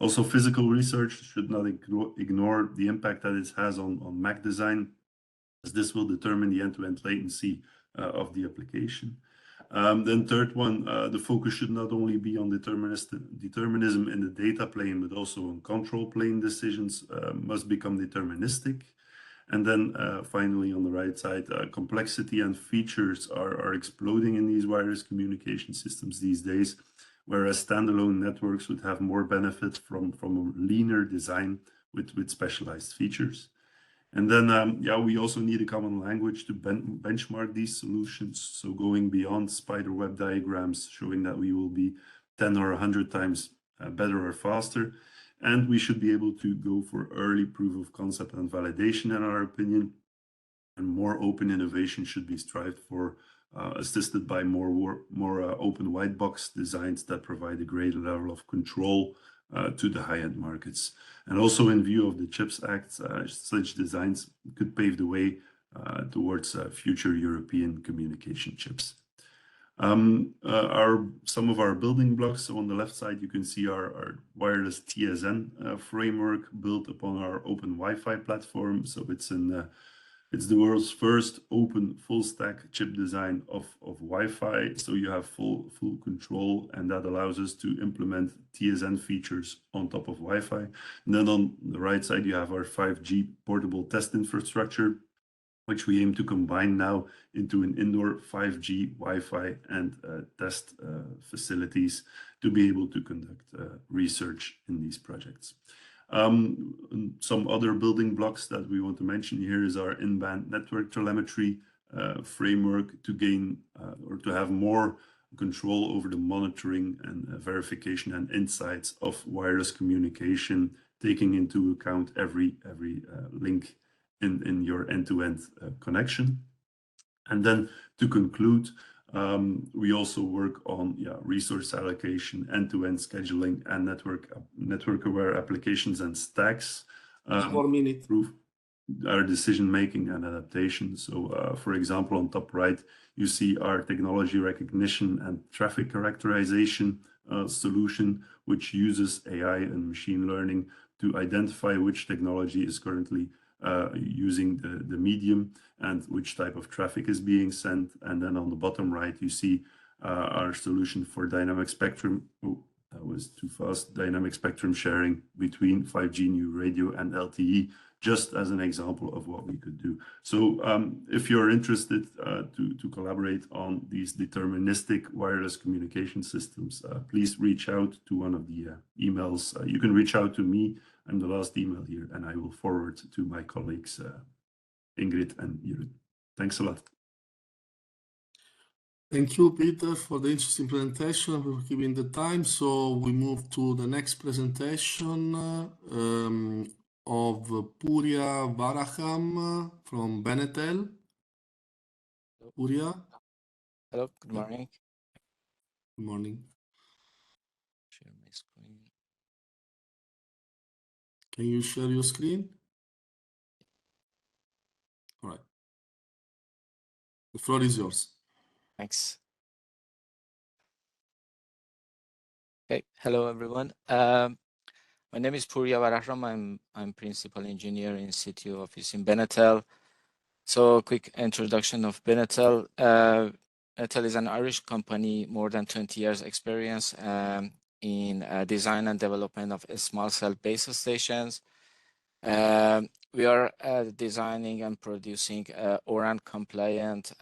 Also, physical research should not ignore the impact that it has on Mac design, as this will determine the end-to-end latency of the application. Then third one, the focus should not only be on determinism in the data plane, but also on control plane decisions must become deterministic. And then finally, on the right side, complexity and features are exploding in these wireless communication systems these days, whereas standalone networks would have more benefit from a leaner design with specialized features. And then, yeah, we also need a common language to benchmark these solutions. So going beyond spider web diagrams, showing that we will be 10 or 100 times better or faster. And we should be able to go for early proof of concept and validation, in our opinion. And more open innovation should be strived for, assisted by more open white box designs that provide a greater level of control to the high-end markets. And also in view of the CHIPS Act, such designs could pave the way towards future European communication chips. Some of our building blocks. So on the left side, you can see our wireless TSN framework built upon our open Wi-Fi platform. So it's the world's first open full stack chip design of Wi-Fi. So you have full control, and that allows us to implement TSN features on top of Wi-Fi. And then on the right side, you have our 5G portable test infrastructure, which we aim to combine now into an indoor 5G Wi-Fi and test facilities to be able to conduct research in these projects. Some other building blocks that we want to mention here is our in-band network telemetry framework to gain or to have more control over the monitoring and verification and insights of wireless communication, taking into account every link in your end-to-end connection. And then to conclude, we also work on resource allocation, end-to-end scheduling, and network-aware applications and stacks. 4 minutes. Improve our decision-making and adaptation. So, for example, on top right, you see our technology recognition and traffic characterization solution, which uses AI and machine learning to identify which technology is currently using the medium and which type of traffic is being sent. And then on the bottom right, you see our solution for dynamic spectrum. Oh, that was too fast. Dynamic spectrum sharing between 5G new radio and LTE, just as an example of what we could do. So if you're interested to collaborate on these deterministic wireless communication systems, please reach out to one of the emails. You can reach out to me. I'm the last email here, and I will forward to my colleagues, Ingrid and Jeroen. Thanks a lot. Thank you, Peter, for the interesting presentation, for giving the time. So we move to the next presentation of Purya Varaham from Benetel. Purya. Hello, good morning. Good morning. Share my screen. Can you share your screen? All right. The floor is yours. Thanks. Okay, hello everyone. My name is Purya Varaham. I'm principal engineer in CTO office in Benetel. So quick introduction of Benetel. Benetel is an Irish company, more than 20 years experience in design and development of small cell base stations. We are designing and producing ORAN compliant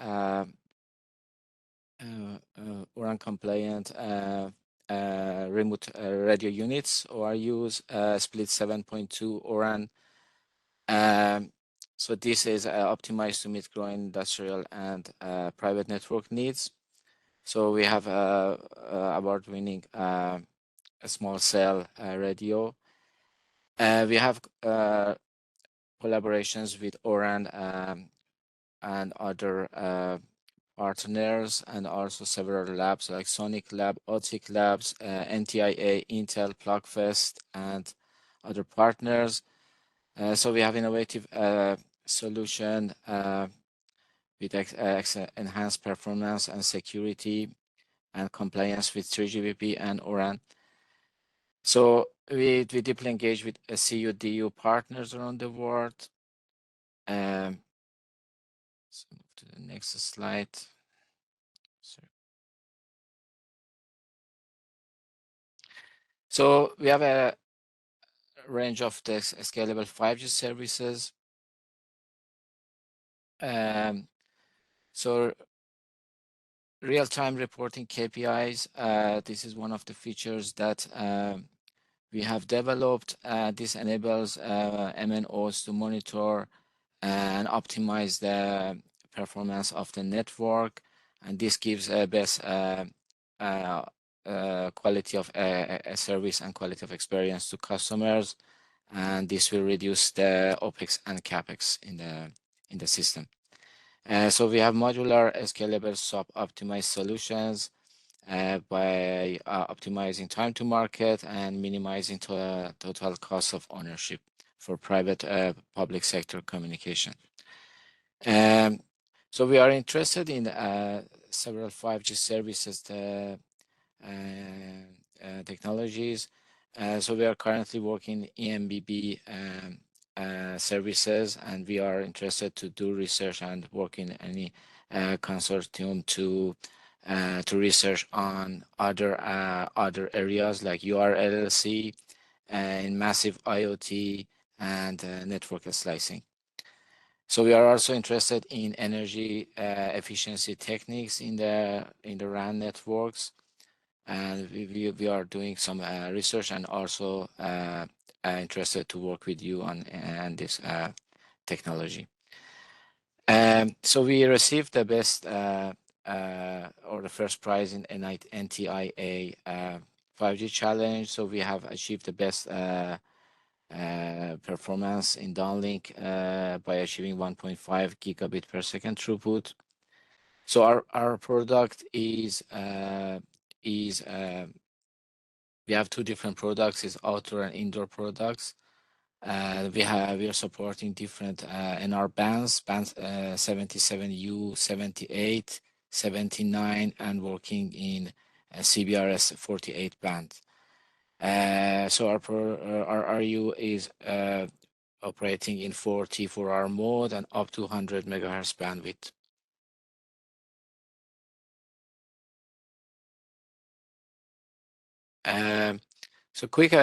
remote radio units, ORUs, split 7.2 ORAN. So this is optimized to meet growing industrial and private network needs. So we have award-winning a small cell radio. We have collaborations with ORAN and other partners and also several labs like Sonic Lab, Otic Labs, NTIA, Intel, Plugfest, and other partners. So we have innovative solution with enhanced performance and security and compliance with 3GPP and ORAN. So we deeply engage with CU/DU partners around the world. So move to the next slide. Sorry. So we have a range of the scalable 5G services. So real-time reporting KPIs. This is one of the features that we have developed. This enables MNOs to monitor and optimize the performance of the network, and this gives best quality of service and quality of experience to customers, and this will reduce the OPEX and CAPEX in the system. So we have modular, scalable, sub-optimized solutions by optimizing time to market and minimizing total cost of ownership for private public sector communication. So we are interested in several 5G services technologies. So we are currently working EMBB services, and we are interested to do research and work in any consortium to research on other areas like URLLC and massive IoT and network slicing. So we are also interested in energy efficiency techniques in the RAN networks, and we are doing some research and also interested to work with you on this technology. So we received the best or the first prize in NTIA 5G challenge. So we have achieved the best performance in downlink by achieving 1.5 gigabit per second throughput. So our product is we have two different products, is outdoor and indoor products. We are supporting different NR bands 77U, 78, 79, and working in CBRS 48 band. So our RU is operating in 4T4R mode and up to 100 megahertz bandwidth. So quick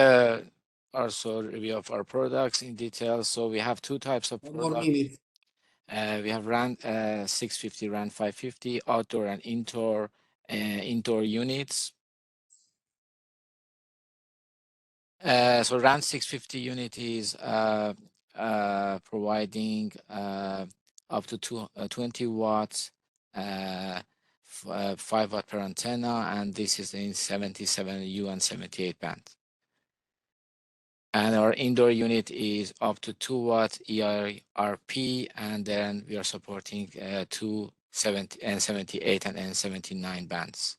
also review of our products in detail. So we have two types of products. 1 minute. We have RAN 650, RAN 550, outdoor and indoor units. So RAN 650 unit is providing up to 20 watts, 5 watt per antenna, and this is in 77U and 78 band. And our indoor unit is up to 2 watt EIRP, and then we are supporting 270 and 78 and N79 bands.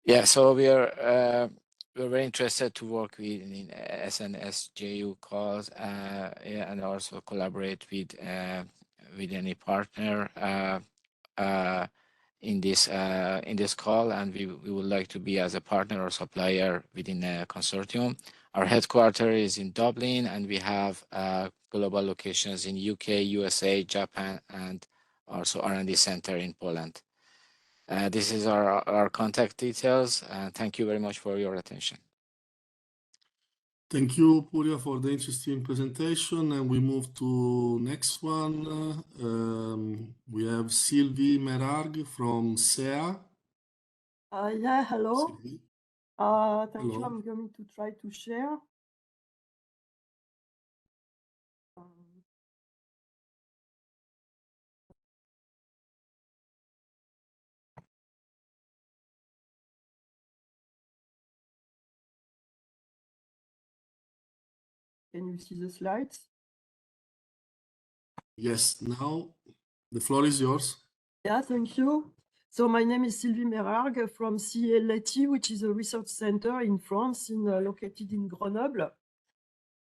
Yeah, so we're very interested to work with in SNS JU calls, yeah, and also collaborate with any partner in this call, and we would like to be as a partner or supplier within a consortium. Our headquarters is in Dublin, and we have global locations in UK, USA, Japan, and also R&D center in Poland. This is our contact details. Thank you very much for your attention. Thank you, Puria, for the interesting presentation. And we move to next one. We have Sylvie Merarg from SEA. Yeah, hello. Sylvie. Thank you. Hello. I'm going to try to share. Can you see the slides? Yes, now the floor is yours. Yeah, thank you. So my name is Sylvie Merargue from CLAT, which is a research center in France, located in Grenoble.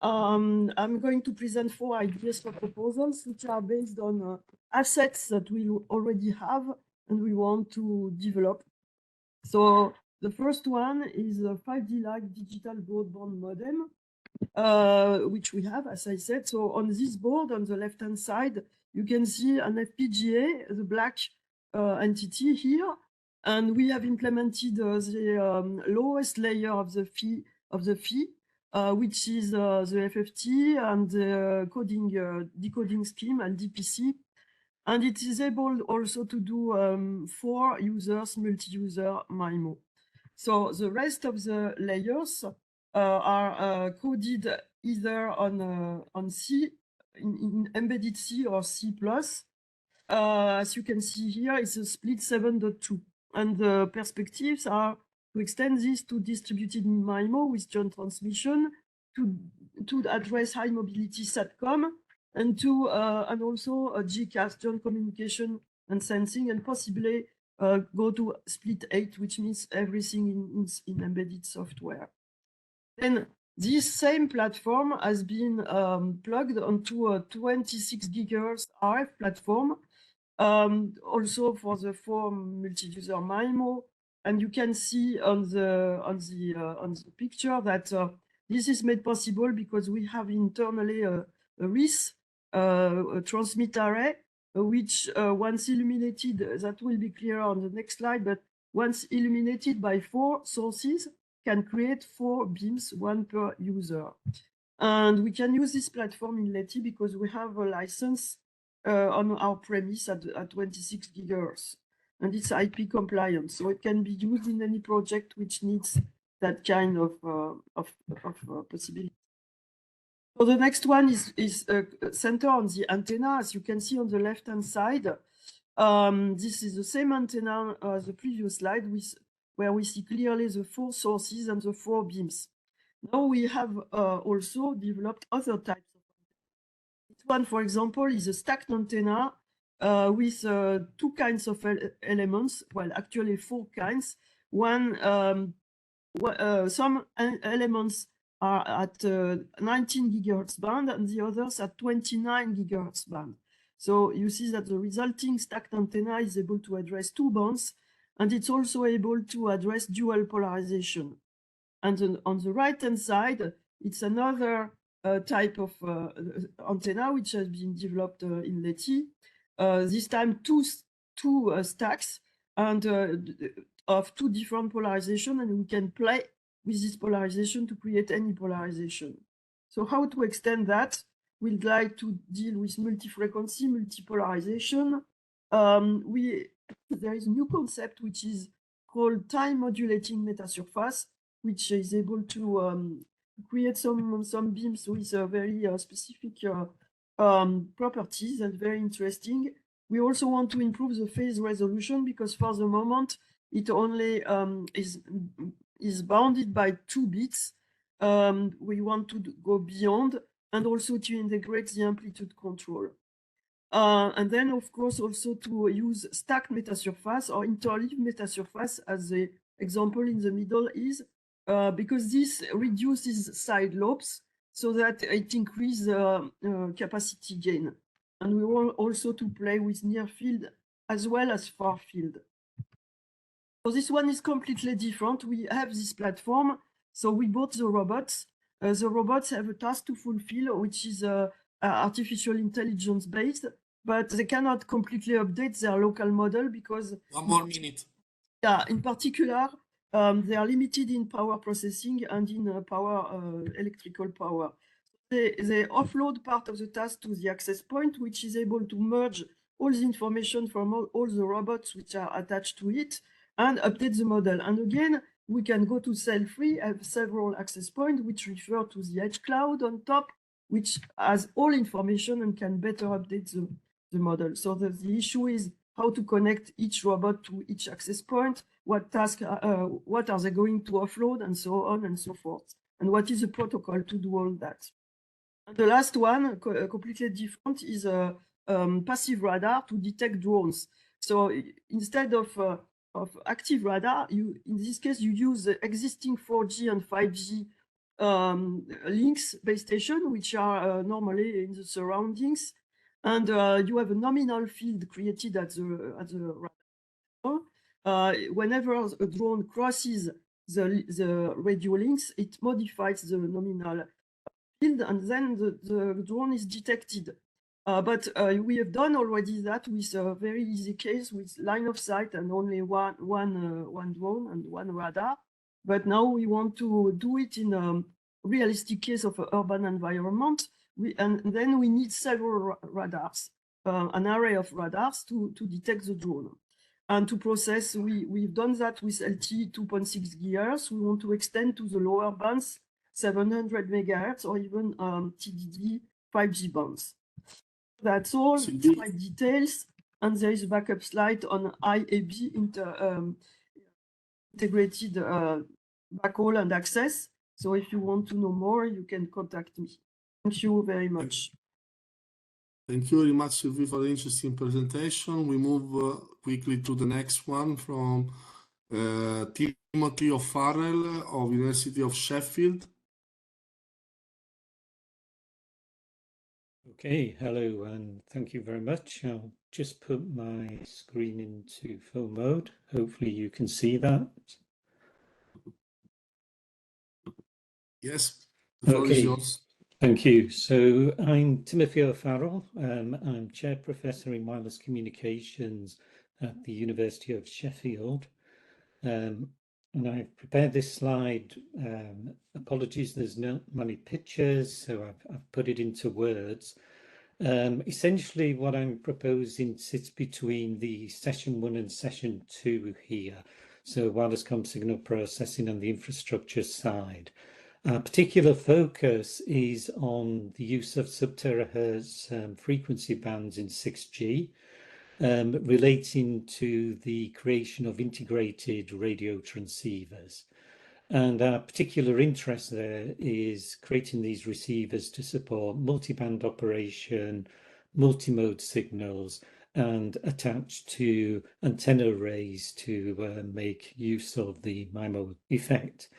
I'm going to present 4 ideas for proposals, which are based on assets that we already have and we want to develop. So the first one is a 5G-like digital broadband modem, which we have, as I said. So on this board, on the left-hand side, you can see an FPGA, the black entity here, and we have implemented the lowest layer of the fee, which is the FFT and the decoding scheme and DPC. And it is able also to do 4 users, multi-user MIMO. So the rest of the layers are coded either on C, in embedded C or C+. As you can see here, it's a split 7.2. And the perspectives are to extend this to distributed MIMO with joint transmission, to address high mobility SATCOM, and also a GCAS, joint communication and sensing, and possibly go to split 8, which means everything in embedded software. Then this same platform has been plugged onto a 26 GHz RF platform, also for the 4 multi-user MIMO. And you can see on the picture that this is made possible because we have internally a RIS, a transmit array, which once illuminated, that will be clearer on the next slide, but once illuminated by 4 sources, can create 4 beams, 1 per user. And we can use this platform in Leti because we have a license on our premise at 26 GHz, and it's IP compliant, so it can be used in any project which needs that kind of possibility. So the next one is center on the antenna, as you can see on the left-hand side. This is the same antenna as the previous slide, where we see clearly the 4 sources and the 4 beams. Now we have also developed other types of antennas. This one, for example, is a stacked antenna with 2 kinds of elements. Well, actually 4 kinds. Some elements are at 19 GHz band and the others at 29 GHz band. So you see that the resulting stacked antenna is able to address 2 bands, and it's also able to address dual polarization. And on the right-hand side, it's another type of antenna which has been developed in Leti. This time, two stacks and of 2 different polarization, and we can play with this polarization to create any polarization. So how to extend that? We'd like to deal with multi-frequency, multi-polarization. There is a new concept which is called time modulating metasurface, which is able to create some beams with very specific properties and very interesting. We also want to improve the phase resolution because for the moment it only is bounded by 2 bits. We want to go beyond and also to integrate the amplitude control. And then, of course, also to use stacked metasurface or interleaved metasurface, as the example in the middle is, because this reduces side lobes so that it increases capacity gain. And we want also to play with near field as well as far field. So this one is completely different. We have this platform. So we bought the robots. The robots have a task to fulfill, which is artificial intelligence based, but they cannot completely update their local model because— One more minute. Yeah, in particular, they are limited in power processing and in electrical power. They offload part of the task to the access point, which is able to merge all the information from all the robots which are attached to it and update the model. And again, we can go to cell-free, have several access points which refer to the edge cloud on top, which has all information and can better update the model. So the issue is how to connect each robot to each access point, what task, what are they going to offload, and so on and so forth, and what is the protocol to do all that. And the last one, completely different, is a passive radar to detect drones. So instead of active radar, in this case, you use the existing 4G and 5G links base station, which are normally in the surroundings, and you have a nominal field created at the radar. Whenever a drone crosses the radio links, it modifies the nominal field, and then the drone is detected. But we have done already that with a very easy case with line of sight and only one drone and one radar. But now we want to do it in a realistic case of an urban environment. And then we need several radars, an array of radars to detect the drone. And to process, we've done that with LTE 2.6 GHz. We want to extend to the lower bands, 700 megahertz, or even TDD 5G bands. That's all. Slide details, and there is a backup slide on IAB integrated backhaul and access. So if you want to know more, you can contact me. Thank you very much. Thank you very much, Sylvie, for the interesting presentation. We move quickly to the next one from Timothy O'Farrell of University of Sheffield. Okay, hello, and thank you very much. I'll just put my screen into full mode. Hopefully you can see that. Yes, the floor is yours. Thank you. So I'm Timothy O'Farrell. I'm Chair Professor in Wireless Communications at the University of Sheffield. And I've prepared this slide. Apologies, there's not many pictures, so I've put it into words. Essentially, what I'm proposing sits between the session 1 and session 2 here. So wireless comm signal processing and the infrastructure side. Our particular focus is on the use of sub-terahertz frequency bands in 6G, relating to the creation of integrated radio transceivers. And our particular interest there is creating these receivers to support multi-band operation, multi-mode signals, and attached to antenna arrays to make use of the MIMO effect.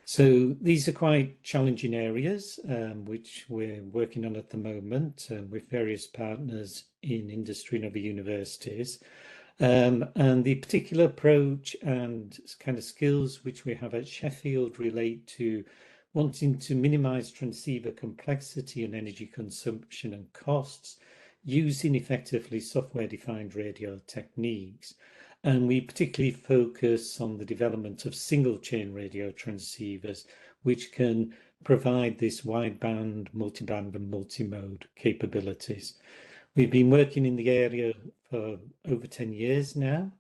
So these are quite challenging areas, which we're working on at the moment with various partners in industry and other universities. And the particular approach and kind of skills which we have at Sheffield relate to wanting to minimize transceiver complexity and energy consumption and costs using effectively software-defined radio techniques. And we particularly focus on the development of single-chain radio transceivers, which can provide this wideband, multiband, and multimode capabilities. We've been working in the area for over 10 years now,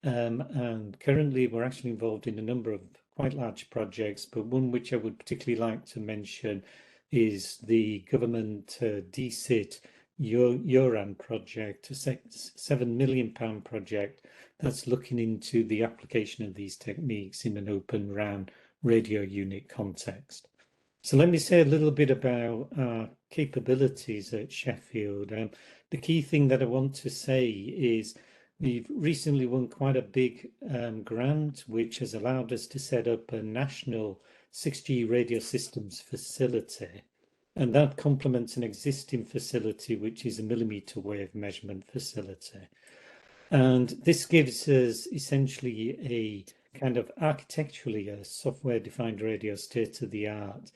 and currently we're actually involved in a number of quite large projects, but one which I would particularly like to mention is the government DCIT URAN project, a £7 million project that's looking into the application of these techniques in an open RAN radio unit context. So let me say a little bit about our capabilities at Sheffield. The key thing that I want to say is we've recently won quite a big grant, which has allowed us to set up a national 6G radio systems facility. And that complements an existing facility, which is a millimeter wave measurement facility. And this gives us essentially a kind of architecturally a software-defined radio state-of-the-art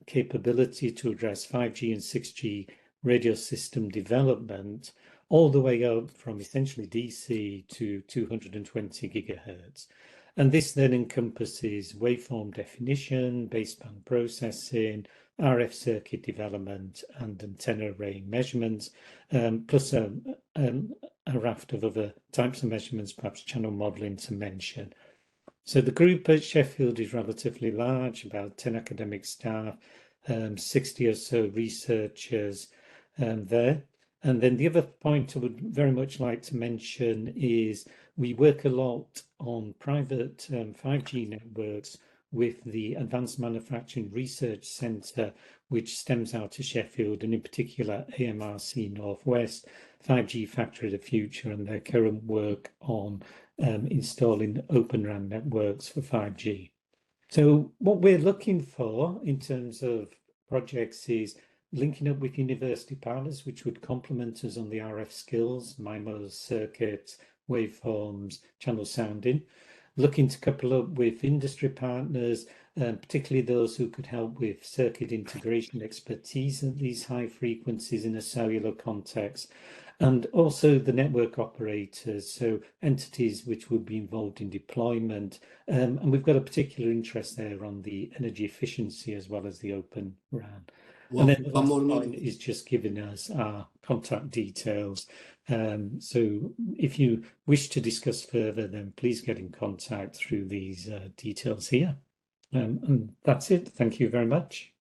capability to address 5G and 6G radio system development, all the way up from essentially DC to 220 gigahertz. And this then encompasses waveform definition, baseband processing, RF circuit development, and antenna array measurements, plus a raft of other types of measurements, perhaps channel modeling to mention. So the group at Sheffield is relatively large, about 10 academic staff, 60 or so researchers there. And then the other point I would very much like to mention is we work a lot on private 5G networks with the Advanced Manufacturing Research Centre, which stems out of Sheffield, and in particular AMRC Northwest, 5G Factory of the Future, and their current work on installing Open RAN networks for 5G. So what we're looking for in terms of projects is linking up with university partners, which would complement us on the RF skills, MIMOs, circuits, waveforms, channel sounding. Looking to couple up with industry partners, particularly those who could help with circuit integration expertise at these high frequencies in a cellular context. And also the network operators, so entities which would be involved in deployment. And we've got a particular interest there on the energy efficiency as well as the Open RAN. Well, and then the last point is just giving us our contact details. So if you wish to discuss further, then please get in contact through these details here. And that's it. Thank you very much.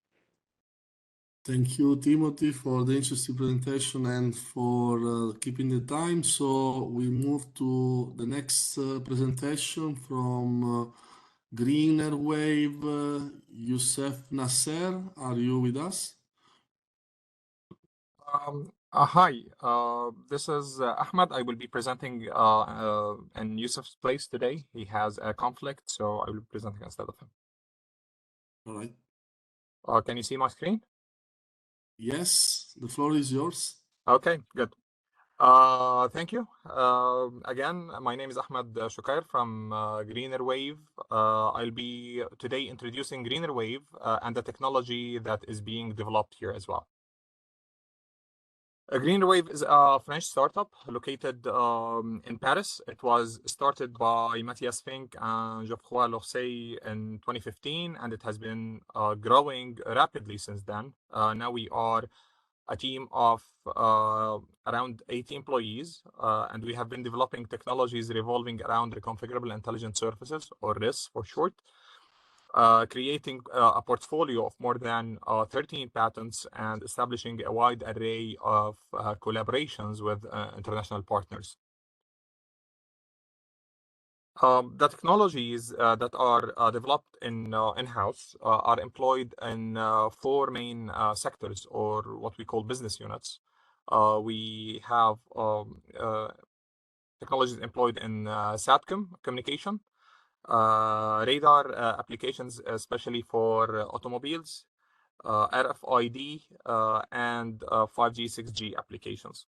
Thank you, Timothy, for the interesting presentation and for keeping the time. So we move to the next presentation from Greener Wave. Youssef Nasser, are you with us? Hi, this is Ahmed. I will be presenting in Yusuf's place today. He has a conflict, so I will be presenting instead of him. All right. Can you see my screen? Yes, the floor is yours. Okay, good. Thank you. Again, my name is Ahmed Shukair from Greener Wave. I'll be today introducing Greener Wave and the technology that is being developed here as well. Greener Wave is a French startup located in Paris. It was started by Matthias Fink and Geoffroy Lorcey in 2015, and it has been growing rapidly since then. Now we are a team of around 80 employees, and we have been developing technologies revolving around reconfigurable intelligent surfaces, or RIS for short, creating a portfolio of more than 13 patents and establishing a wide array of collaborations with international partners. The technologies that are developed in-house are employed in 4 main sectors, or what we call business units. We have technologies employed in SATCOM communication, radar applications, especially for automobiles, RFID, and 5G, 6G applications.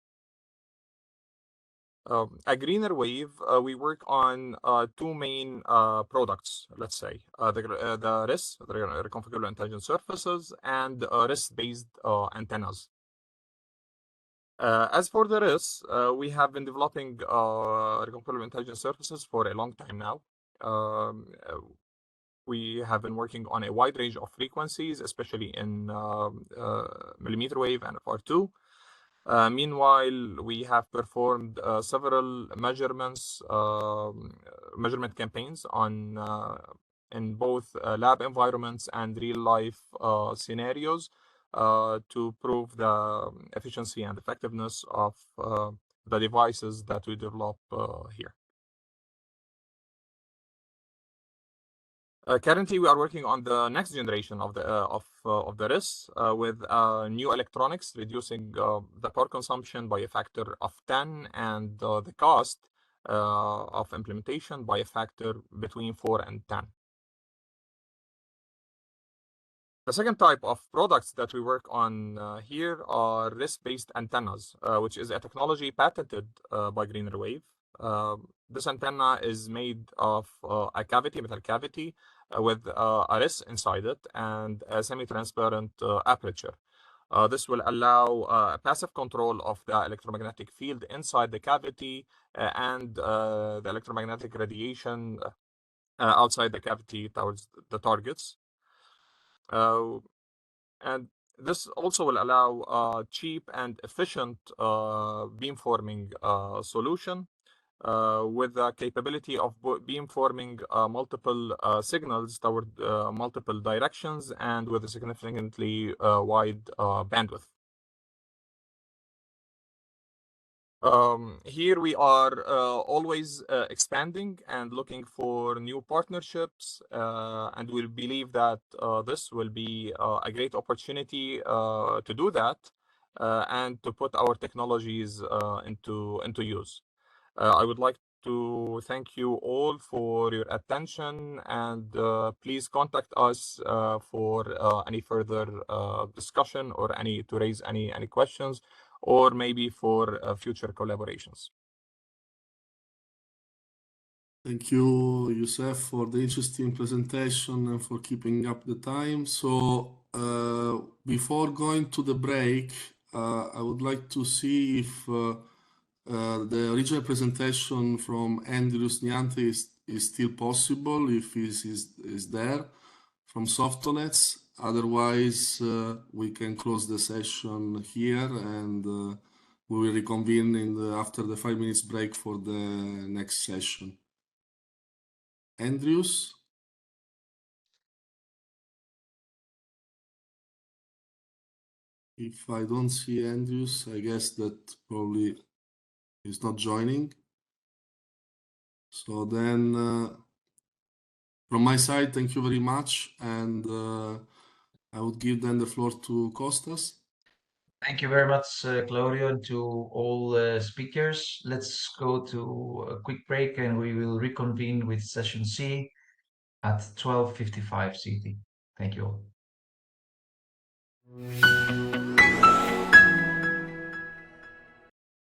At Greener Wave, we work on 2 main products, let's say, the RIS, the Reconfigurable Intelligent Surfaces, and RIS-based antennas. As for the RIS, we have been developing Reconfigurable Intelligent Surfaces for a long time now. We have been working on a wide range of frequencies, especially in millimeter wave and FR2. Meanwhile, we have performed several measurement campaigns on in both lab environments and real-life scenarios to prove the efficiency and effectiveness of the devices that we develop here. Currently, we are working on the next generation of the RIS with new electronics, reducing the power consumption by a factor of 10 and the cost of implementation by a factor between 4 and 10. The second type of products that we work on here are RIS-based antennas, which is a technology patented by Greener Wave. This antenna is made of a metal cavity with a RIS inside it and a semi-transparent aperture. This will allow passive control of the electromagnetic field inside the cavity and the electromagnetic radiation outside the cavity towards the targets. And this also will allow cheap and efficient beamforming solution with the capability of beamforming multiple signals toward multiple directions and with a significantly wide bandwidth. Here we are always expanding and looking for new partnerships, and we believe that this will be a great opportunity to do that and to put our technologies into use. I would like to thank you all for your attention, and please contact us for any further discussion or to raise any questions, or maybe for future collaborations. Thank you, Youssef, for the interesting presentation and for keeping up the time. So before going to the break, I would like to see if the original presentation from Andrews Niante is still possible, if he is there from Softonets. Otherwise, we can close the session here, and we will reconvene after the 5 minutes break for the next session. Andrews? If I don't see Andrews, I guess that probably is not joining. So then, from my side, thank you very much, and I would give then the floor to Kostas. Thank you very much, Claudio, and to all speakers. Let's go to a quick break, and we will reconvene with session C at 12:55 CT. Thank you all.